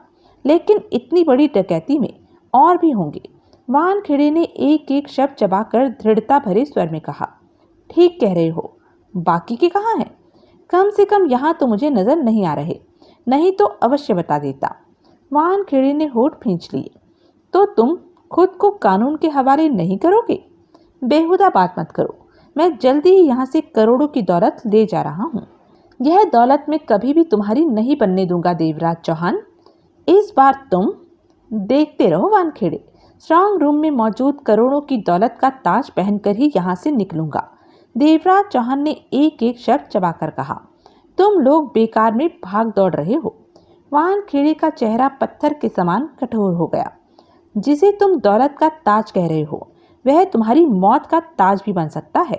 लेकिन इतनी बड़ी डकैती में और भी होंगे। वानखेड़े ने एक एक शब्द चबाकर दृढ़ता भरे स्वर में कहा। ठीक कह रहे हो। बाकी के कहाँ हैं? कम से कम यहाँ तो मुझे नजर नहीं आ रहे, नहीं तो अवश्य बता देता। वानखेड़े ने होठ खींच लिए। तो तुम खुद को कानून के हवाले नहीं करोगे? बेहुदा बात मत करो। मैं जल्दी ही यहाँ से करोड़ों की दौलत ले जा रहा हूँ। यह दौलत मैं कभी भी तुम्हारी नहीं बनने दूंगा देवराज चौहान। इस बार तुम देखते रहो वानखेड़े। स्ट्रांग रूम में मौजूद करोड़ों की दौलत का ताज पहनकर ही यहाँ से निकलूंगा। देवराज चौहान ने एक एक शब्द चबाकर कहा। तुम लोग बेकार में भाग दौड़ रहे हो। वानखेड़े का चेहरा पत्थर के समान कठोर हो गया। जिसे तुम दौलत का ताज कह रहे हो, वह तुम्हारी मौत का ताज भी बन सकता है।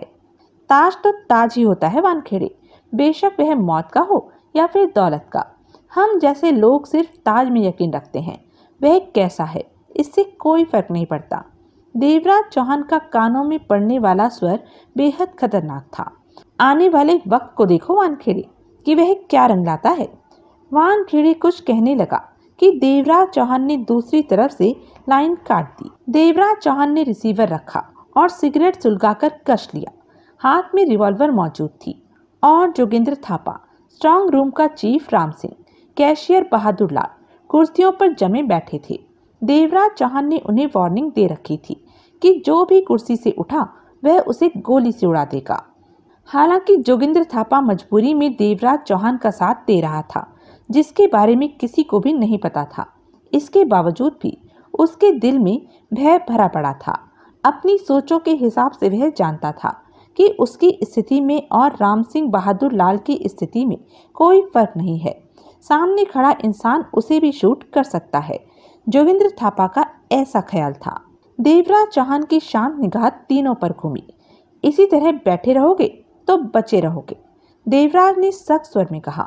ताज तो ताज ही होता है वानखेड़े, बेशक वह मौत का हो या फिर दौलत का। हम जैसे लोग सिर्फ ताज में यकीन रखते हैं, वह कैसा है इससे कोई फर्क नहीं पड़ता। देवराज चौहान का कानों में पड़ने वाला स्वर बेहद खतरनाक था। आने वाले वक्त को देखो वानखेड़े कि वह क्या रंग लाता है। वानखेड़े कुछ कहने लगा कि देवराज चौहान ने दूसरी तरफ से लाइन काट दी। देवराज चौहान ने रिसीवर रखा और सिगरेट सुलगाकर कश लिया। हाथ में रिवॉल्वर मौजूद थी और जोगिंद्र थापा, स्ट्रांग रूम का चीफ राम सिंह, कैशियर बहादुर लाल कुर्सियों पर जमे बैठे थे। देवराज चौहान ने उन्हें वार्निंग दे रखी थी कि जो भी कुर्सी से उठा वह उसे गोली से उड़ा देगा। हालांकि जोगिंद्र थापा मजबूरी में देवराज चौहान का साथ दे रहा था, जिसके बारे में किसी को भी नहीं पता था। इसके बावजूद भी उसके दिल में भय भरा पड़ा था। अपनी सोचों के हिसाब से वह जानता था कि उसकी स्थिति में और राम सिंह बहादुर लाल की स्थिति में कोई फर्क नहीं है। सामने खड़ा इंसान उसे भी शूट कर सकता है। जोगिंद्र थापा का ऐसा ख्याल था। देवराज चौहान की शांत निगाह तीनों पर घूमी। इसी तरह बैठे रहोगे तो बचे रहोगे, देवराज ने सख्त स्वर में कहा।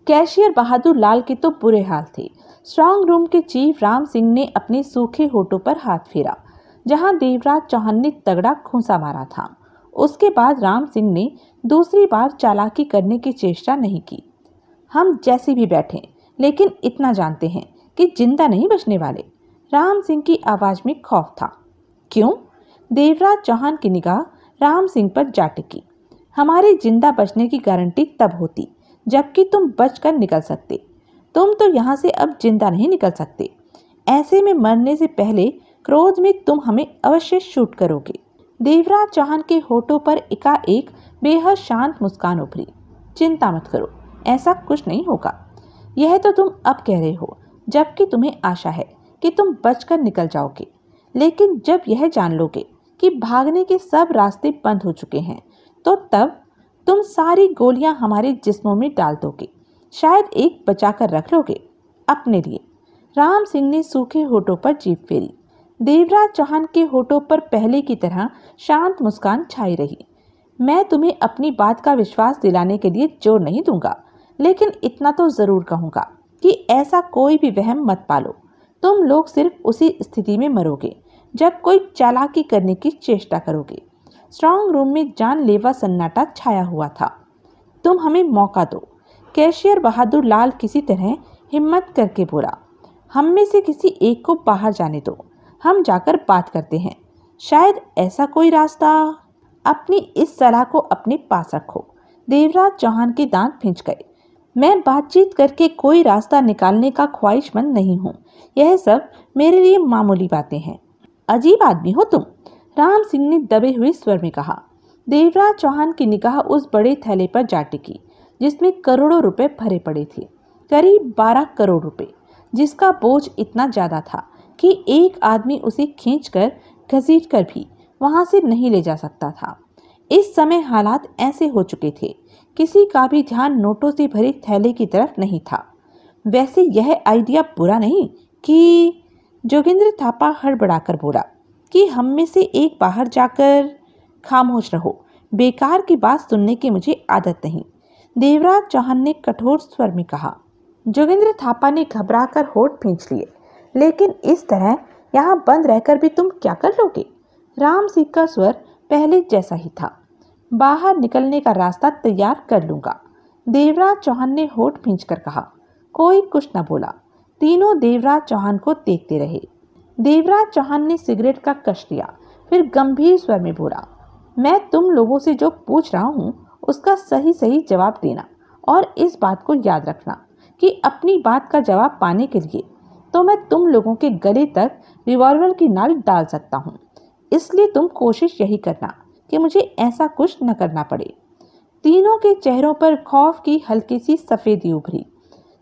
कैशियर बहादुर लाल के तो बुरे हाल थे। स्ट्रांग रूम के चीफ राम सिंह ने अपने सूखे होठों पर हाथ फेरा, जहां देवराज चौहान ने तगड़ा खूंसा मारा था। उसके बाद राम सिंह ने दूसरी बार चालाकी करने की चेष्टा नहीं की। हम जैसे भी बैठे, लेकिन इतना जानते हैं कि जिंदा नहीं बचने वाले। राम सिंह की आवाज में खौफ था। क्यों? देवराज चौहान की निगाह राम सिंह पर जा टिकी। हमारे जिंदा बचने की गारंटी तब होती जबकि तुम बचकर निकल सकते। तुम तो यहाँ से अब जिंदा नहीं निकल सकते। ऐसे में मरने से पहले क्रोध में तुम हमें अवश्य शूट करोगे। देवराज चौहान के होठों पर एकाएक बेहद शांत मुस्कान उभरी। चिंता मत करो, ऐसा कुछ नहीं होगा। यह तो तुम अब कह रहे हो, जबकि तुम्हें आशा है कि तुम बचकर निकल जाओगे। लेकिन जब यह जान लोगे कि भागने के सब रास्ते बंद हो चुके हैं, तो तब तुम सारी गोलियां हमारे जिस्मों में डाल दोगे। शायद एक बचाकर रख लोगे अपने लिए। राम सिंह ने सूखे होठों पर जीभ फेरी। देवराज चौहान के होठों पर पहले की तरह शांत मुस्कान छाई रही। मैं तुम्हें अपनी बात का विश्वास दिलाने के लिए जोर नहीं दूंगा, लेकिन इतना तो जरूर कहूंगा कि ऐसा कोई भी वहम मत पालो। तुम लोग सिर्फ उसी स्थिति में मरोगे जब कोई चालाकी करने की चेष्टा करोगे। स्ट्रांग रूम में जानलेवा सन्नाटा छाया हुआ था। तुम हमें मौका दो, कैशियर बहादुर लाल किसी तरह हिम्मत करके बोला। हम में से किसी एक को बाहर जाने दो, हम जाकर बात करते हैं। शायद ऐसा कोई रास्ता। अपनी इस सलाह को अपने पास रखो। देवराज चौहान के दांत खिंच गए। मैं बातचीत करके कोई रास्ता निकालने का ख्वाहिशमंद नहीं हूँ। यह सब मेरे लिए मामूली बातें हैं। अजीब आदमी हो तुम, राम सिंह ने दबे हुए स्वर में कहा। देवराज चौहान की निगाह उस बड़े थैले पर जा टिकी जिसमें करोड़ों रुपए भरे पड़े थे, करीब 12 करोड़ रुपए, जिसका बोझ इतना ज्यादा था कि एक आदमी उसे खींचकर घसीटकर भी वहां से नहीं ले जा सकता था। इस समय हालात ऐसे हो चुके थे, किसी का भी ध्यान नोटों से भरे थैले की तरफ नहीं था। वैसे यह आइडिया बुरा नहीं कि, जोगिंद्र थापा हड़बड़ाकर बोला, कि हम में से एक बाहर जाकर। खामोश रहो, बेकार की बात सुनने की मुझे आदत नहीं, देवराज चौहान ने कठोर स्वर में कहा। जोगिंद्र थापा ने घबराकर होठ खींच लिए। लेकिन इस तरह यहाँ बंद रहकर भी तुम क्या कर लोगे? राम सिंह का स्वर पहले जैसा ही था। बाहर निकलने का रास्ता तैयार कर लूंगा, देवराज चौहान ने होठ खींचकर कहा। कोई कुछ न बोला। तीनों देवराज चौहान को देखते रहे। देवराज चौहान ने सिगरेट का कश लिया, फिर गंभीर स्वर में बोला, मैं तुम लोगों से जो पूछ रहा हूँ उसका सही सही जवाब देना, और इस बात को याद रखना कि अपनी बात का जवाब पाने के लिए तो मैं तुम लोगों के गले तक रिवॉल्वर की नाल डाल सकता हूँ। इसलिए तुम कोशिश यही करना कि मुझे ऐसा कुछ न करना पड़े। तीनों के चेहरों पर खौफ की हल्की सी सफेदी उभरी।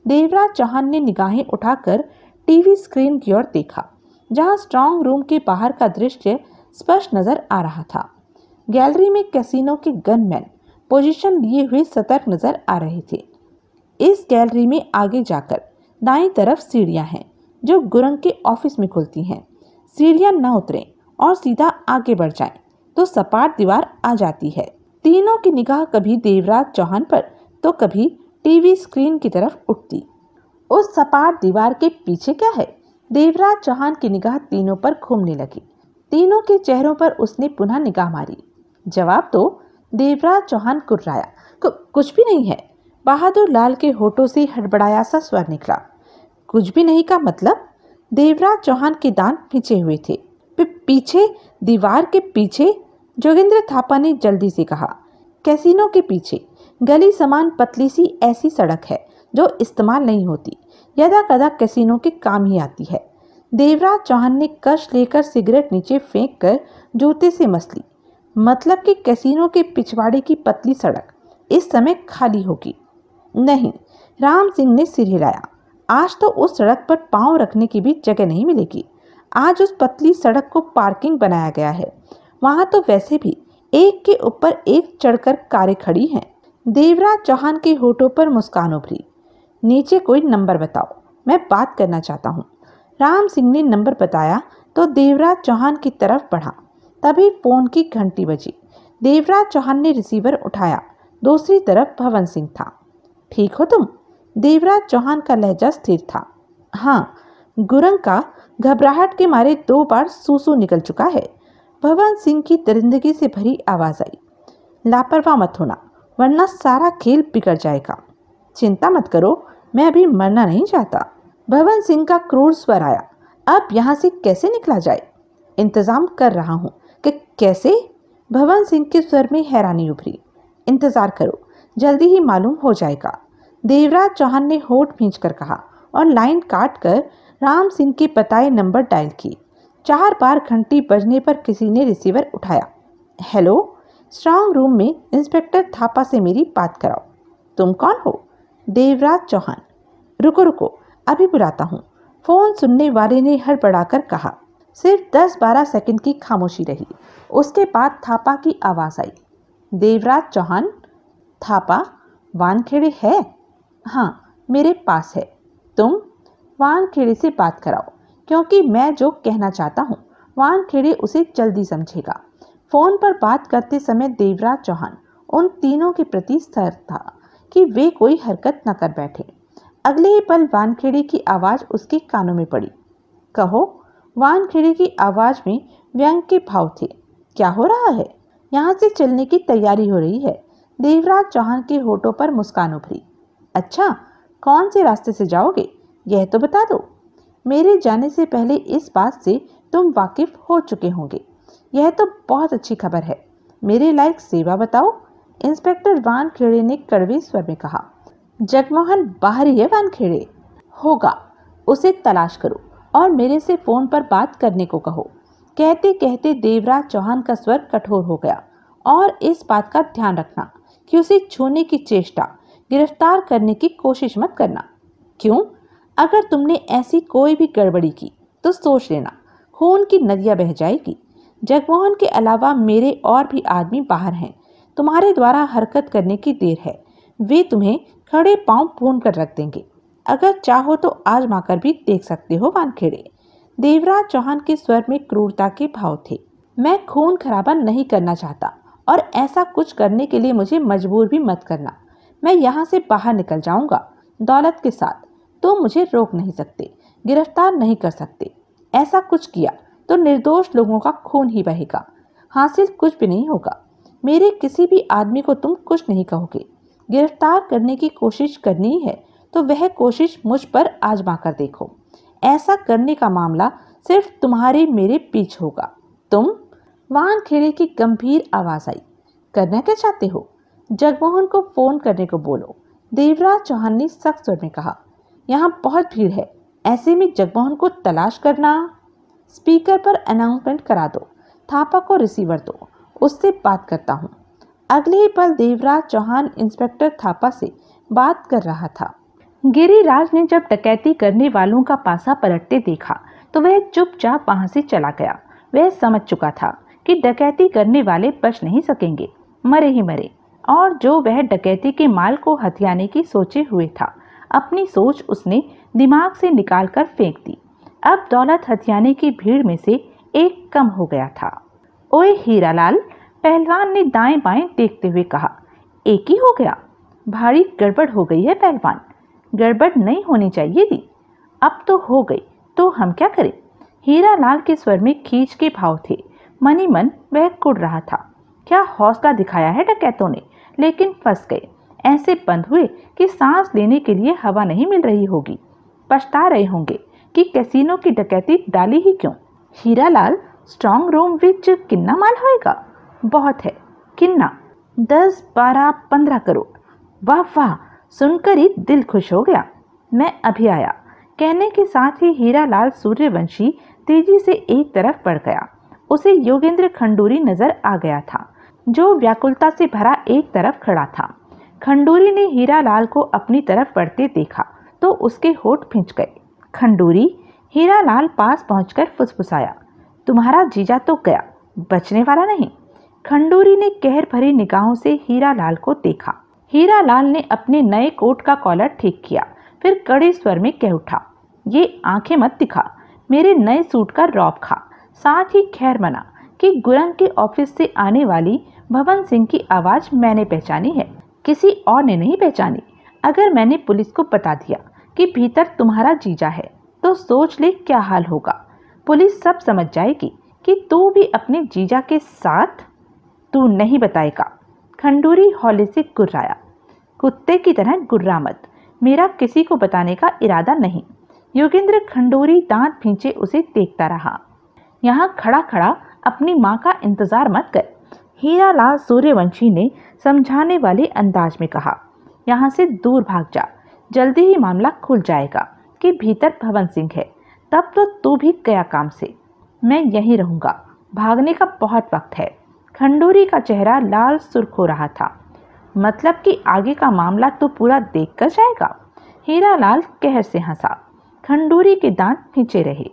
देवराज चौहान ने निगाहें उठाकर टीवी स्क्रीन की ओर देखा, जहां स्ट्रांग रूम के बाहर का दृश्य स्पष्ट नजर आ रहा था। गैलरी में कैसीनो के गनमैन पोजीशन लिए हुए सतर्क नजर आ रहे थे। इस गैलरी में आगे जाकर दाईं तरफ सीढ़ियां हैं जो गुरंग के ऑफिस में खुलती हैं। सीढ़ियां न उतरें और सीधा आगे बढ़ जाएं तो सपाट दीवार आ जाती है। तीनों की निगाह कभी देवराज चौहान पर तो कभी टीवी स्क्रीन की तरफ उठती। उस सपाट दीवार के पीछे क्या है? देवराज चौहान की निगाह तीनों पर घूमने लगी। तीनों के चेहरों पर उसने पुनः निगाह मारी। जवाब दो, देवराज चौहान कुर्राया। कुछ भी नहीं है, बहादुर लाल के होठों से हड़बड़ाया सा स्वर निकला। कुछ भी नहीं का मतलब? देवराज चौहान के दांत खिंचे हुए थे। पीछे, दीवार के पीछे, जोगिंद्र थापा ने जल्दी से कहा। कैसीनो के पीछे गली समान पतली सी ऐसी सड़क है जो इस्तेमाल नहीं होती, यदा कदा कैसीनो के काम ही आती है। देवराज चौहान ने कश लेकर सिगरेट नीचे फेंक कर जूते से मस ली। मतलब कि कैसीनो के पिछवाड़े की पतली सड़क इस समय खाली होगी? नहीं, राम सिंह ने सिर हिलाया। आज तो उस सड़क पर पांव रखने की भी जगह नहीं मिलेगी। आज उस पतली सड़क को पार्किंग बनाया गया है। वहां तो वैसे भी एक के ऊपर एक चढ़कर कारें खड़ी हैं। देवराज चौहान के होठों पर मुस्कान उभरी। नीचे कोई नंबर बताओ, मैं बात करना चाहता हूँ। राम सिंह ने नंबर बताया तो देवराज चौहान की तरफ बढ़ा। तभी फोन की घंटी बजी। देवराज चौहान ने रिसीवर उठाया। दूसरी तरफ भवन सिंह था। ठीक हो तुम? देवराज चौहान का लहजा स्थिर था। हाँ, गुरंग का घबराहट के मारे 2 बार सूसू निकल चुका है। भवन सिंह की दरिंदगी से भरी आवाज आई। लापरवाह मत होना, वरना सारा खेल बिगड़ जाएगा। चिंता मत करो, मैं अभी मरना नहीं चाहता। भवन सिंह का क्रूर स्वर आया। अब यहाँ से कैसे निकला जाए? इंतजाम कर रहा हूँ। कि कैसे? भवन सिंह के स्वर में हैरानी उभरी। इंतजार करो, जल्दी ही मालूम हो जाएगा। देवराज चौहान ने होठ खींचकर कहा और लाइन काट कर राम सिंह के बताए नंबर डायल की। 4 बार घंटी बजने पर किसी ने रिसीवर उठाया। हेलो, स्ट्रांग रूम में इंस्पेक्टर थापा से मेरी बात कराओ। तुम कौन हो? देवराज चौहान। रुको रुको, अभी बुलाता हूँ। फोन सुनने वाले ने हड़बड़ाकर कहा। सिर्फ 10-12 सेकंड की खामोशी रही। उसके बाद थापा की आवाज़ आई। देवराज चौहान? थापा, वानखेड़े है? हाँ, मेरे पास है। तुम? वानखेड़े से बात कराओ, क्योंकि मैं जो कहना चाहता हूँ वानखेड़े उसे जल्दी समझेगा। फोन पर बात करते समय देवराज चौहान उन तीनों के प्रति सतर्क था कि वे कोई हरकत न कर बैठे। अगले ही पल वानखेड़े की आवाज़ उसके कानों में पड़ी। कहो। वानखेड़े की आवाज़ में व्यंग के भाव थे। क्या हो रहा है? यहाँ से चलने की तैयारी हो रही है। देवराज चौहान के होठों पर मुस्कान उभरी। अच्छा, कौन से रास्ते से जाओगे, यह तो बता दो। मेरे जाने से पहले इस बात से तुम वाकिफ हो चुके होंगे। यह तो बहुत अच्छी खबर है। मेरे लायक सेवा बताओ, इंस्पेक्टर वानखेड़े ने कड़वे स्वर में कहा। जगमोहन बाहर ही है वानखेड़े। होगा, उसे तलाश करो और मेरे से फोन पर बात करने को कहो। कहते कहते देवराज चौहान का स्वर कठोर हो गया। और इस बात का ध्यान रखना कि उसे छूने की चेष्टा, गिरफ्तार करने की कोशिश मत करना। क्यों? अगर तुमने ऐसी कोई भी गड़बड़ी की तो सोच लेना खून की नदियाँ बह जाएगी। जगमोहन के अलावा मेरे और भी आदमी बाहर हैं। तुम्हारे द्वारा हरकत करने की देर है। वे तुम्हें खड़े पांव भून कर रख देंगे। अगर चाहो तो आजमा कर भी देख सकते हो वानखेड़े। देवराज चौहान के स्वर में क्रूरता के भाव थे। मैं खून खराबा नहीं करना चाहता और ऐसा कुछ करने के लिए मुझे मजबूर भी मत करना। मैं यहाँ से बाहर निकल जाऊंगा दौलत के साथ। तो मुझे रोक नहीं सकते, गिरफ्तार नहीं कर सकते। ऐसा कुछ किया तो निर्दोष लोगों का खून ही बहेगा। हासिल कुछ भी नहीं होगा। मेरे किसी भी आदमी को तुम कुछ नहीं कहोगे। गिरफ्तार करने की कोशिश करनी है तो वह कोशिश मुझ पर आजमा कर देखो। ऐसा करने का मामला सिर्फ तुम्हारे मेरे बीच होगा। तुम? वानखेड़े की गंभीर आवाज आई। करना क्या चाहते हो? जगमोहन को फोन करने को बोलो, देवराज चौहान ने सख्त स्वर में कहा। यहाँ बहुत भीड़ है, ऐसे में जगमोहन को तलाश करना। स्पीकर पर अनाउंसमेंट करा दो। थापा को रिसीवर दो, उससे बात करता हूँ। अगले ही पल देवराज चौहान इंस्पेक्टर थापा से बात कर रहा था। गिरिराज ने जब डकैती करने वालों का पासा पलटते देखा तो वह चुपचाप वहां से चला गया। वह समझ चुका था कि डकैती करने वाले बच नहीं सकेंगे, मरे ही मरे। और जो वह डकैती के माल को हथियाने की सोचे हुए था, अपनी सोच उसने दिमाग से निकाल कर फेंक दी। अब दौलत हथियाने की भीड़ में से एक कम हो गया था। ओए हीरालाल, पहलवान ने दाएं बाएं देखते हुए कहा। एक ही हो गया? भारी गड़बड़ हो गई है पहलवान। गड़बड़ नहीं होनी चाहिए थी, अब तो हो गई, तो हम क्या करें? हीरालाल के स्वर में खींच के भाव थे। मनी मन वह कुड़ रहा था। क्या हौसला दिखाया है डकैतों ने, लेकिन फंस गए। ऐसे बंद हुए कि सांस लेने के लिए हवा नहीं मिल रही होगी। पछता रहे होंगे कि कैसीनो की डकैती डाली ही क्यों। हीरालाल, स्ट्रांग रूम विच किन्ना माल होएगा? बहुत है। किन्ना? 10, 12, 15 करोड़। वाह वाह, सुनकर ही दिल खुश हो गया। मैं अभी आया, कहने के साथ ही हीरालाल सूर्यवंशी तेजी से एक तरफ बढ़ गया। उसे योगेंद्र खंडूरी नजर आ गया था, जो व्याकुलता से भरा एक तरफ खड़ा था। खंडूरी ने हीरालाल को अपनी तरफ बढ़ते देखा तो उसके होठ खिंच गए। खंडूरी? हीरालाल पास पहुंचकर फुसफुसाया, तुम्हारा जीजा तो गया, बचने वाला नहीं। खंडूरी ने कहर भरी निगाहों से हीरालाल को देखा। हीरालाल ने अपने नए कोट का कॉलर ठीक किया, फिर कड़े स्वर में कह उठा, ये आंखें मत दिखा, मेरे नए सूट का रौब खा। साथ ही खैर मना कि गुरंग के ऑफिस से आने वाली भवन सिंह की आवाज मैंने पहचानी है, किसी और ने नहीं पहचानी। अगर मैंने पुलिस को बता दिया कि भीतर तुम्हारा जीजा है तो सोच ले क्या हाल होगा। पुलिस सब समझ जाएगी कि तू भी अपने जीजा के साथ। तू नहीं बताएगा। खंडूरी हौले से गुर्राया, कुत्ते की तरह गुर्रा मत, मेरा किसी को बताने का इरादा नहीं। योगेंद्र खंडूरी दांत भींचे उसे देखता रहा। यहाँ खड़ा खड़ा अपनी माँ का इंतजार मत कर, हीरालाल सूर्यवंशी ने समझाने वाले अंदाज में कहा। यहाँ से दूर भाग जा, जल्दी ही मामला खुल जाएगा कि भीतर भवन सिंह है, तब तो तू भी गया काम से। मैं यहीं रहूँगा, भागने का बहुत वक्त है। खंडूरी का चेहरा लाल सुर्ख हो रहा था। मतलब कि आगे का मामला तो पूरा देख कर जाएगा। हीरालाल कहर से हंसा। खंडूरी के दांत खींचे रहे।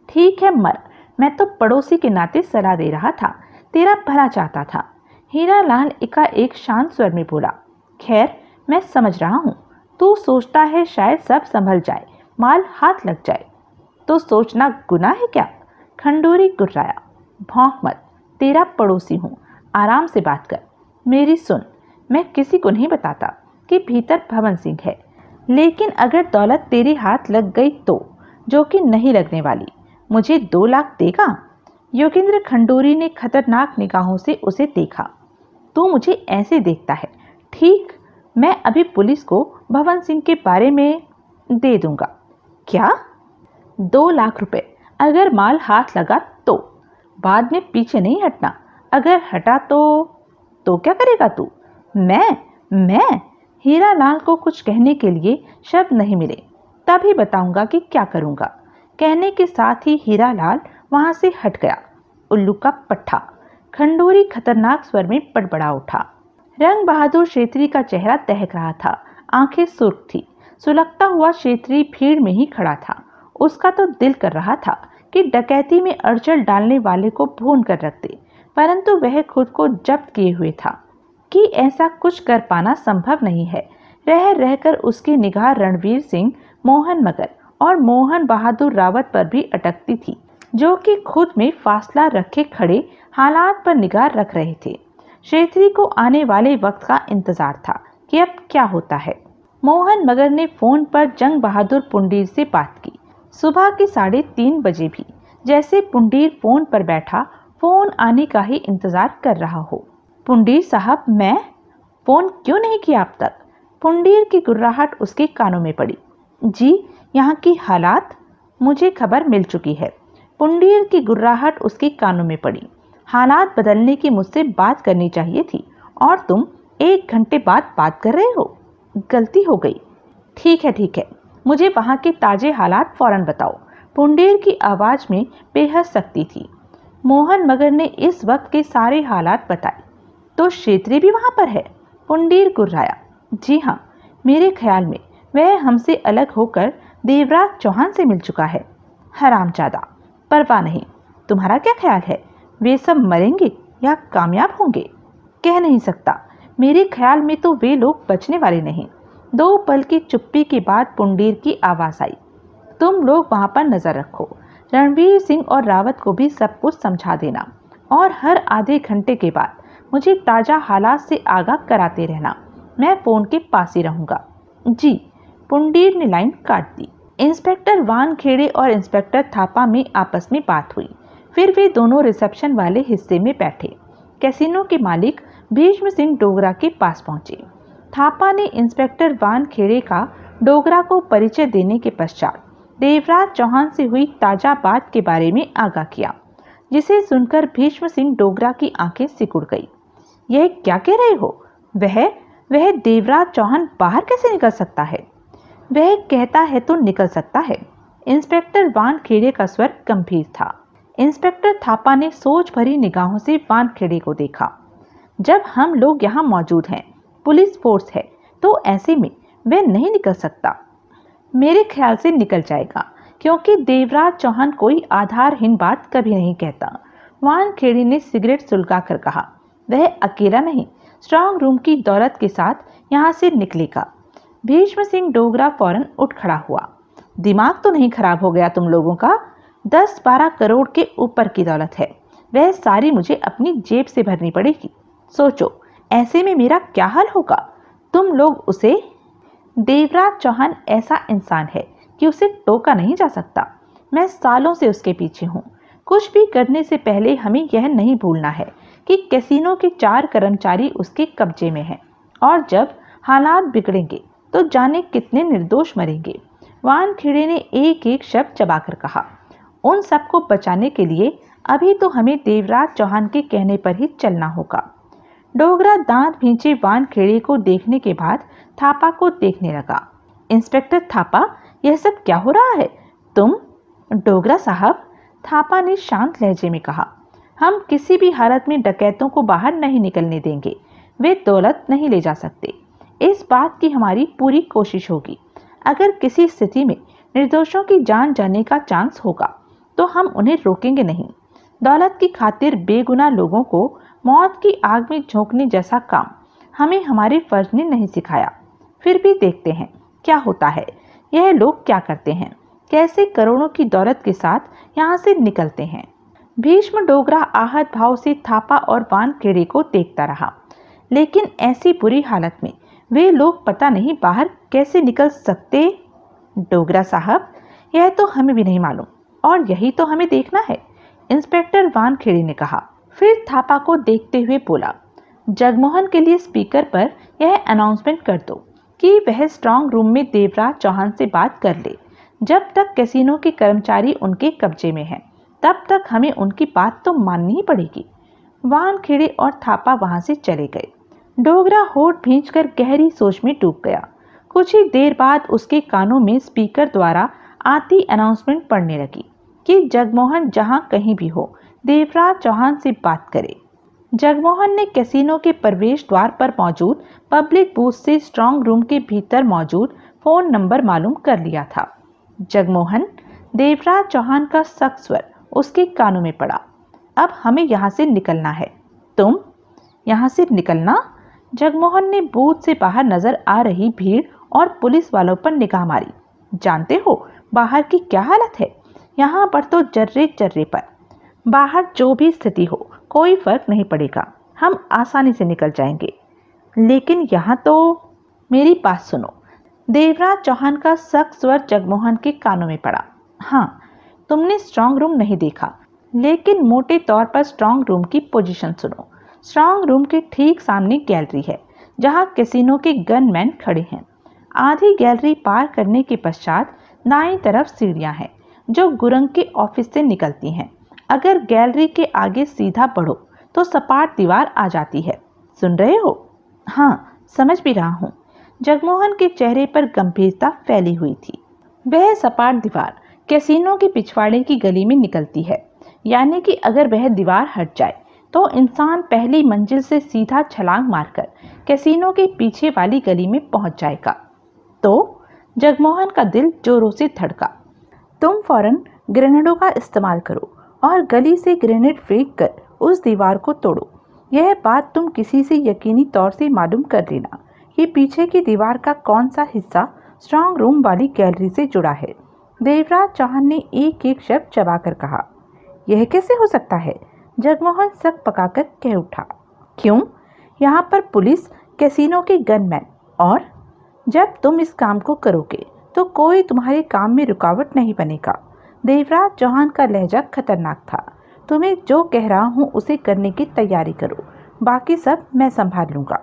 ठीक है मर, मैं तो पड़ोसी के नाते सलाह दे रहा था, तेरा भला चाहता था। हीरालाल एकाएक शांत स्वर में बोला, खैर मैं समझ रहा हूँ, तू सोचता है शायद सब संभल जाए, माल हाथ लग जाए। तो सोचना गुनाह है क्या? खंडूरी गुर्राया, भौंक मत, तेरा पड़ोसी हूँ, आराम से बात कर। मेरी सुन, मैं किसी को नहीं बताता कि भीतर भवन सिंह है, लेकिन अगर दौलत तेरे हाथ लग गई तो, जो कि नहीं लगने वाली, मुझे 2 लाख देगा? योगेंद्र खंडूरी ने खतरनाक निगाहों से उसे देखा। तू मुझे ऐसे देखता है? ठीक, मैं अभी पुलिस को भवन सिंह के बारे में दे दूंगा। क्या? 2 लाख रुपए, अगर माल हाथ लगा तो। बाद में पीछे नहीं हटना, अगर हटा तो क्या करेगा तू? मैं हीरालाल को कुछ कहने के लिए शब्द नहीं मिले। तभी बताऊंगा कि क्या करूंगा। कहने के साथ ही हीरालाल वहां से हट गया। उल्लू का पट्ठा। खंडूरी खतरनाक स्वर में बड़बड़ा उठा। रंग बहादुर क्षेत्री का चेहरा दहक रहा था, आंखें सुर्ख थी। सुलगता हुआ क्षेत्री भीड़ में ही खड़ा था। उसका तो दिल कर रहा था कि डकैती में अड़चन डालने वाले को भून कर रख दे, परंतु वह खुद को जब्त किए हुए था कि ऐसा कुछ कर पाना संभव नहीं है। रह रहकर उसकी निगाह रणवीर सिंह, मोहन मगर और मोहन बहादुर रावत पर भी अटकती थी, जो कि खुद में फासला रखे खड़े हालात पर निगाह रख रहे थे। क्षेत्री को आने वाले वक्त का इंतजार था कि अब क्या होता है। मोहन मगर ने फोन पर जंग बहादुर पुंडीर से बात की, सुबह के 3:30 बजे भी, जैसे पुंडीर फोन पर बैठा फोन आने का ही इंतजार कर रहा हो। पुंडीर साहब, मैं फोन क्यों नहीं किया अब तक? पुंडीर की गुर्राहट उसके कानों में पड़ी। जी, यहाँ की हालात मुझे खबर मिल चुकी है। पुंडीर की गुर्राहट उसके कानों में पड़ी। हालात बदलने की मुझसे बात करनी चाहिए थी और तुम 1 घंटे बाद बात कर रहे हो। गलती हो गई। ठीक है, मुझे वहाँ के ताजे हालात फौरन बताओ। पुंडीर की आवाज में बेहद सख्ती थी। मोहन मगर ने इस वक्त के सारे हालात बताए। तो क्षेत्री भी वहाँ पर है? पुंडीर गुर्राया। जी हाँ, मेरे ख्याल में वह हमसे अलग होकर देवराज चौहान से मिल चुका है। हरामजादा, परवाह नहीं। तुम्हारा क्या ख्याल है, वे सब मरेंगे या कामयाब होंगे? कह नहीं सकता, मेरे ख्याल में तो वे लोग बचने वाले नहीं। 2 पल की चुप्पी के बाद पुंडीर की आवाज आई, तुम लोग वहां पर नजर रखो। रणवीर सिंह और रावत को भी सब कुछ समझा देना और हर आधे घंटे के बाद मुझे ताजा हालात से आगाह कराते रहना। मैं फोन के पास ही रहूंगा। जी। पुंडीर ने लाइन काट दी। इंस्पेक्टर वानखेड़े और इंस्पेक्टर थापा में आपस में बात हुई। फिर वे दोनों रिसेप्शन वाले हिस्से में बैठे। कैसीनो के मालिक भीष्म सिंह डोगरा के पास पहुंचे। थापा ने इंस्पेक्टर वानखेड़े का डोगरा को परिचय देने के पश्चात देवराज चौहान से हुई ताजा बात के बारे में आगाह किया, जिसे सुनकर भीष्म सिंह डोगरा की आंखें सिकुड़ गई। यह क्या कह रहे हो? वह देवराज चौहान बाहर कैसे निकल सकता है? वह कहता है तो निकल सकता है। इंस्पेक्टर वानखेड़े का स्वर गंभीर था। इंस्पेक्टर थापा ने सोच भरी निगाहों से वानखेड़े को देखा। जब हम लोग यहाँ मौजूद हैं, पुलिस फोर्स है, तो ऐसे में वह नहीं निकल सकता। मेरे ख्याल से निकल जाएगा। क्योंकि देवराज चौहान कोई आधारहीन बात कभी नहीं कहता। वानखेड़े ने सिगरेट सुलगा कर कहा, वह अकेला नहीं, स्ट्रांग रूम की दौलत के साथ यहाँ से निकलेगा। भीष्म सिंह डोगरा फौरन उठ खड़ा हुआ। दिमाग तो नहीं खराब हो गया तुम लोगों का? 10-12 करोड़ के ऊपर की दौलत है, वह सारी मुझे अपनी जेब से भरनी पड़ेगी। सोचो ऐसे में मेरा क्या हाल होगा। तुम लोग उसे देवराज चौहान ऐसा इंसान है कि उसे टोका नहीं जा सकता। मैं सालों से उसके पीछे हूँ। कुछ भी करने से पहले हमें यह नहीं भूलना है कि कैसीनो के 4 कर्मचारी उसके कब्जे में हैं और जब हालात बिगड़ेंगे तो जाने कितने निर्दोष मरेंगे। वानखेड़े ने एक एक शब्द चबाकर कहा, उन सबको बचाने के लिए अभी तो हमें देवराज चौहान के कहने पर ही चलना होगा। डोगरा दांत भींचे वानखेड़े को देखने के बाद थापा को देखने लगा। इंस्पेक्टर थापा, यह सब क्या हो रहा है? तुम? डोगरा साहब, थापा ने शांत लहजे में कहा, हम किसी भी हालत में डकैतों को बाहर नहीं निकलने देंगे। वे दौलत नहीं ले जा सकते। इस बात की हमारी पूरी कोशिश होगी। अगर किसी स्थिति में निर्दोषों की जान जाने का चांस होगा तो हम उन्हें रोकेंगे नहीं। दौलत की खातिर बेगुनाह लोगों को मौत की आग में झोंकने जैसा काम हमें हमारे फर्ज ने नहीं सिखाया। फिर भी देखते हैं क्या होता है। यह लोग क्या करते हैं, कैसे करोड़ों की दौलत के साथ यहाँ से निकलते हैं। भीष्म डोगरा आहत भाव से थापा और वानखेड़े को देखता रहा। लेकिन ऐसी बुरी हालत में वे लोग पता नहीं बाहर कैसे निकल सकते। डोगरा साहब, यह तो हमें भी नहीं मालूम और यही तो हमें देखना है, इंस्पेक्टर वानखेड़े ने कहा। फिर थापा को देखते हुए बोला, जगमोहन के लिए स्पीकर पर यह अनाउंसमेंट कर दो कि वह स्ट्रांग रूम में देवराज चौहान से बात कर ले। जब तक कैसीनो के कर्मचारी उनके कब्जे में हैं, तब तक हमें उनकी बात तो माननी ही पड़ेगी। वानखेड़े और थापा वहां से चले गए। डोगरा होठ भींचकर गहरी सोच में डूब गया। कुछ ही देर बाद उसके कानों में स्पीकर द्वारा आती अनाउंसमेंट पड़ने लगी कि जगमोहन जहां कहीं भी हो देवराज चौहान से बात करे। जगमोहन ने कैसीनो के प्रवेश द्वार पर मौजूद पब्लिक बूथ से स्ट्रांग रूम के भीतर मौजूद फोन नंबर मालूम कर लिया था। जगमोहन, देवराज चौहान का सख्त स्वर उसके कानों में पड़ा। अब हमें यहाँ से निकलना है। तुम? यहाँ से निकलना? जगमोहन ने बूथ से बाहर नजर आ रही भीड़ और पुलिस वालों पर निगाह मारी। जानते हो बाहर की क्या हालत है? यहाँ पर तो जर्रे जर्रे पर। बाहर जो भी स्थिति हो कोई फर्क नहीं पड़ेगा, हम आसानी से निकल जाएंगे। लेकिन यहाँ तो मेरी बात सुनो। देवराज चौहान का सख्त स्वर जगमोहन के कानों में पड़ा। हाँ, तुमने स्ट्रांग रूम नहीं देखा, लेकिन मोटे तौर पर स्ट्रांग रूम की पोजीशन सुनो। स्ट्रांग रूम के ठीक सामने गैलरी है जहाँ कैसीनो के गनमैन खड़े हैं। आधी गैलरी पार करने के पश्चात दाईं तरफ सीढ़ियाँ हैं जो गुरंग के ऑफिस से निकलती हैं। अगर गैलरी के आगे सीधा बढ़ो तो सपाट दीवार आ जाती है। सुन रहे हो? हाँ, समझ भी रहा हूँ। जगमोहन के चेहरे पर गंभीरता फैली हुई थी। वह सपाट दीवार कैसीनो के पिछवाड़े की गली में निकलती है, यानी कि अगर वह दीवार हट जाए तो इंसान पहली मंजिल से सीधा छलांग मारकर कैसीनो के पीछे वाली गली में पहुंच जाएगा। तो जगमोहन का दिल जोरों से धड़का। तुम फौरन ग्रेनेडों का इस्तेमाल करो और गली से ग्रेनेड फेंक कर उस दीवार को तोड़ो। यह बात तुम किसी से यकीनी तौर से मालूम कर लेना कि पीछे की दीवार का कौन सा हिस्सा स्ट्रांग रूम वाली गैलरी से जुड़ा है। देवराज चौहान ने एक एक शब्द चबाकर कहा। यह कैसे हो सकता है? जगमोहन सक पकाकर कह उठा। क्यों? यहाँ पर पुलिस, कैसीनो के गनमैन, और जब तुम इस काम को करोगे तो कोई तुम्हारे काम में रुकावट नहीं बनेगा। देवराज चौहान का लहजा खतरनाक था। तुम्हें जो कह रहा हूँ उसे करने की तैयारी करो, बाकी सब मैं संभाल लूँगा।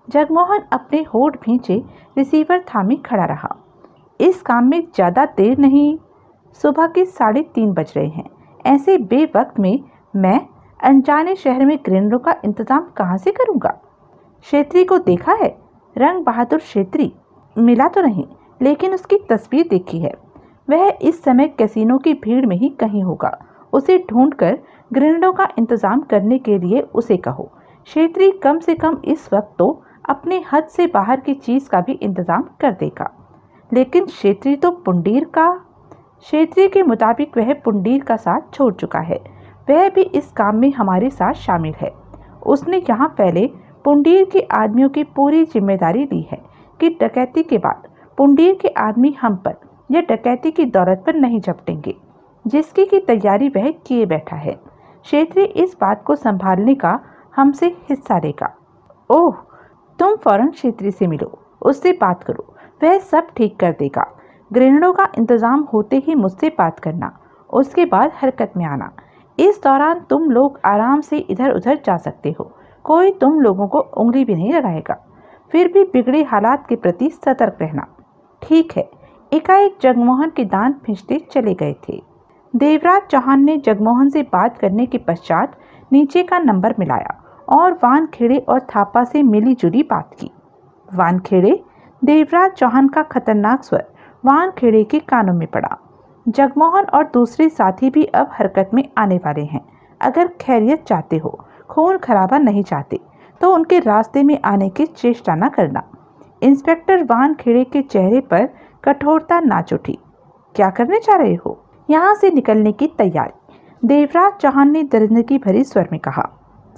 जगमोहन अपने होठ भींचे रिसीवर थामे खड़ा रहा। इस काम में ज़्यादा देर नहीं। सुबह के 3:30 बज रहे हैं। ऐसे बेवक्त में मैं अनजाने शहर में ग्रेनेडों का इंतजाम कहाँ से करूँगा? क्षेत्री को देखा है? रंग बहादुर क्षेत्री मिला तो नहीं, लेकिन उसकी तस्वीर देखी है। वह इस समय कैसीनो की भीड़ में ही कहीं होगा। उसे ढूंढकर ग्रेनेडों का इंतजाम करने के लिए उसे कहो। क्षेत्री कम से कम इस वक्त तो अपने हद से बाहर की चीज़ का भी इंतजाम कर देगा। लेकिन क्षेत्री तो पुंडीर का। क्षेत्रीय के मुताबिक वह पुंडीर का साथ छोड़ चुका है। वह भी इस काम में हमारे साथ शामिल है। उसने यहाँ पहले पुंडीर के आदमियों की पूरी जिम्मेदारी ली है कि डकैती के बाद पुंडीर के आदमी हम पर या डकैती की दौलत पर नहीं झपटेंगे, जिसकी की तैयारी वह किए बैठा है। क्षेत्रीय इस बात को संभालने का हमसे हिस्सा लेगा। ओह, तुम फौरन क्षेत्रीय से मिलो, उससे बात करो, वह सब ठीक कर देगा। ग्रेनेडों का इंतजाम होते ही मुझसे बात करना, उसके बाद हरकत में आना। इस दौरान तुम लोग आराम से इधर उधर जा सकते हो, कोई तुम लोगों को उंगली भी नहीं लगाएगा। फिर भी बिगड़े हालात के प्रति सतर्क रहना। ठीक है। एकाएक जगमोहन के दांत खींचते चले गए थे। देवराज चौहान ने जगमोहन से बात करने के पश्चात नीचे का नंबर मिलाया और वानखेड़े और थापा से मिली जुली बात की। वानखेड़े, देवराज चौहान का खतरनाक स्वर वानखेड़े के कानों में पड़ा। जगमोहन और दूसरे साथी भी अब हरकत में आने वाले हैं। अगर खैरियत चाहते हो, खून खराबा नहीं चाहते, तो उनके रास्ते में आने की चेष्टा न करना। इंस्पेक्टर वानखेड़े के चेहरे पर कठोरता नाच उठी। क्या करने जा रहे हो? यहाँ से निकलने की तैयारी, देवराज चौहान ने दरिंदगी भरी स्वर में कहा।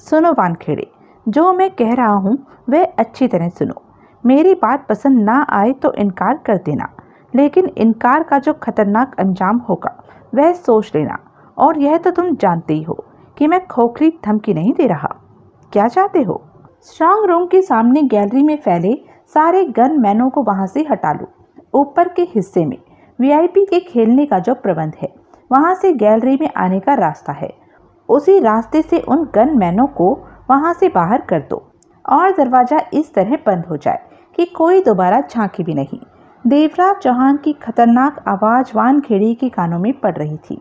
सुनो वानखेड़े, जो मैं कह रहा हूँ वह अच्छी तरह सुनो। मेरी बात पसंद ना आए तो इनकार कर देना, लेकिन इनकार का जो खतरनाक अंजाम होगा वह सोच लेना। और यह तो तुम जानते ही हो कि मैं खोखली धमकी नहीं दे रहा। क्या चाहते हो? स्ट्रांग रूम के सामने गैलरी में फैले सारे गन मैनों को वहां से हटा लो। ऊपर के हिस्से में वीआईपी के खेलने का जो प्रबंध है, वहां से गैलरी में आने का रास्ता है। उसी रास्ते से उन गन मैनों को वहां से बाहर कर दो और दरवाजा इस तरह बंद हो जाए कि कोई दोबारा झांके भी नहीं। देवराज चौहान की खतरनाक आवाज वानखेड़े के कानों में पड़ रही थी।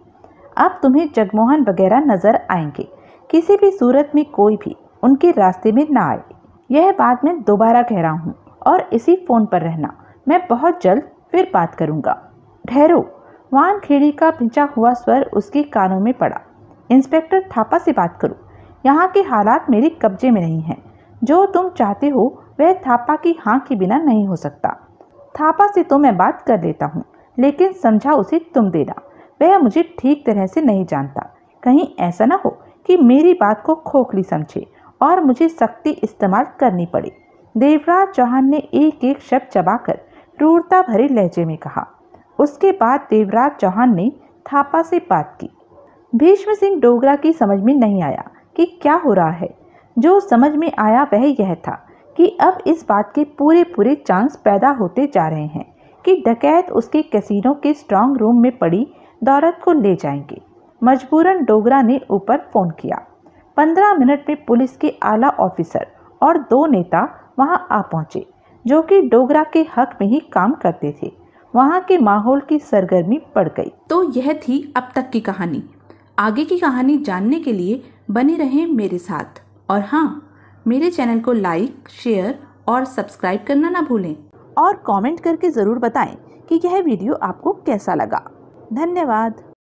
अब तुम्हें जगमोहन वगैरह नजर आएंगे। किसी भी सूरत में कोई भी उनके रास्ते में ना आए। यह बात मैं दोबारा कह रहा हूँ और इसी फोन पर रहना। मैं बहुत जल्द फिर बात करूँगा। ठहरो। वानखेड़े का भिंचा हुआ स्वर उसके कानों में पड़ा। इंस्पेक्टर थापा से बात करो। यहाँ के हालात मेरे कब्जे में नहीं हैं। जो तुम चाहते हो वह थापा की हाँ के बिना नहीं हो सकता। थापा से तो मैं बात कर लेता हूँ, लेकिन समझा उसे तुम देना। वह मुझे ठीक तरह से नहीं जानता। कहीं ऐसा ना हो कि मेरी बात को खोखली समझे और मुझे सख्ती इस्तेमाल करनी पड़े। देवराज चौहान ने एक एक शब्द चबाकर क्रूरता भरे लहजे में कहा। उसके बाद देवराज चौहान ने थापा से बात की। भीष्म सिंह डोगरा की समझ में नहीं आया कि क्या हो रहा है। जो समझ में आया वह यह था कि अब इस बात के पूरे चांस पैदा होते जा रहे हैं कि डकैत उसके कैसीनो के स्ट्रांग रूम में पड़ी दौलत को ले जाएंगे। मजबूरन डोगरा ने ऊपर फोन किया। 15 मिनट में पुलिस के आला ऑफिसर और 2 नेता वहां आ पहुंचे, जो कि डोगरा के हक में ही काम करते थे। वहां के माहौल की सरगर्मी बढ़ गई। तो यह थी अब तक की कहानी। आगे की कहानी जानने के लिए बने रहें मेरे साथ। और हाँ, मेरे चैनल को लाइक, शेयर और सब्सक्राइब करना ना भूलें। और कमेंट करके ज़रूर बताएं कि यह वीडियो आपको कैसा लगा। धन्यवाद।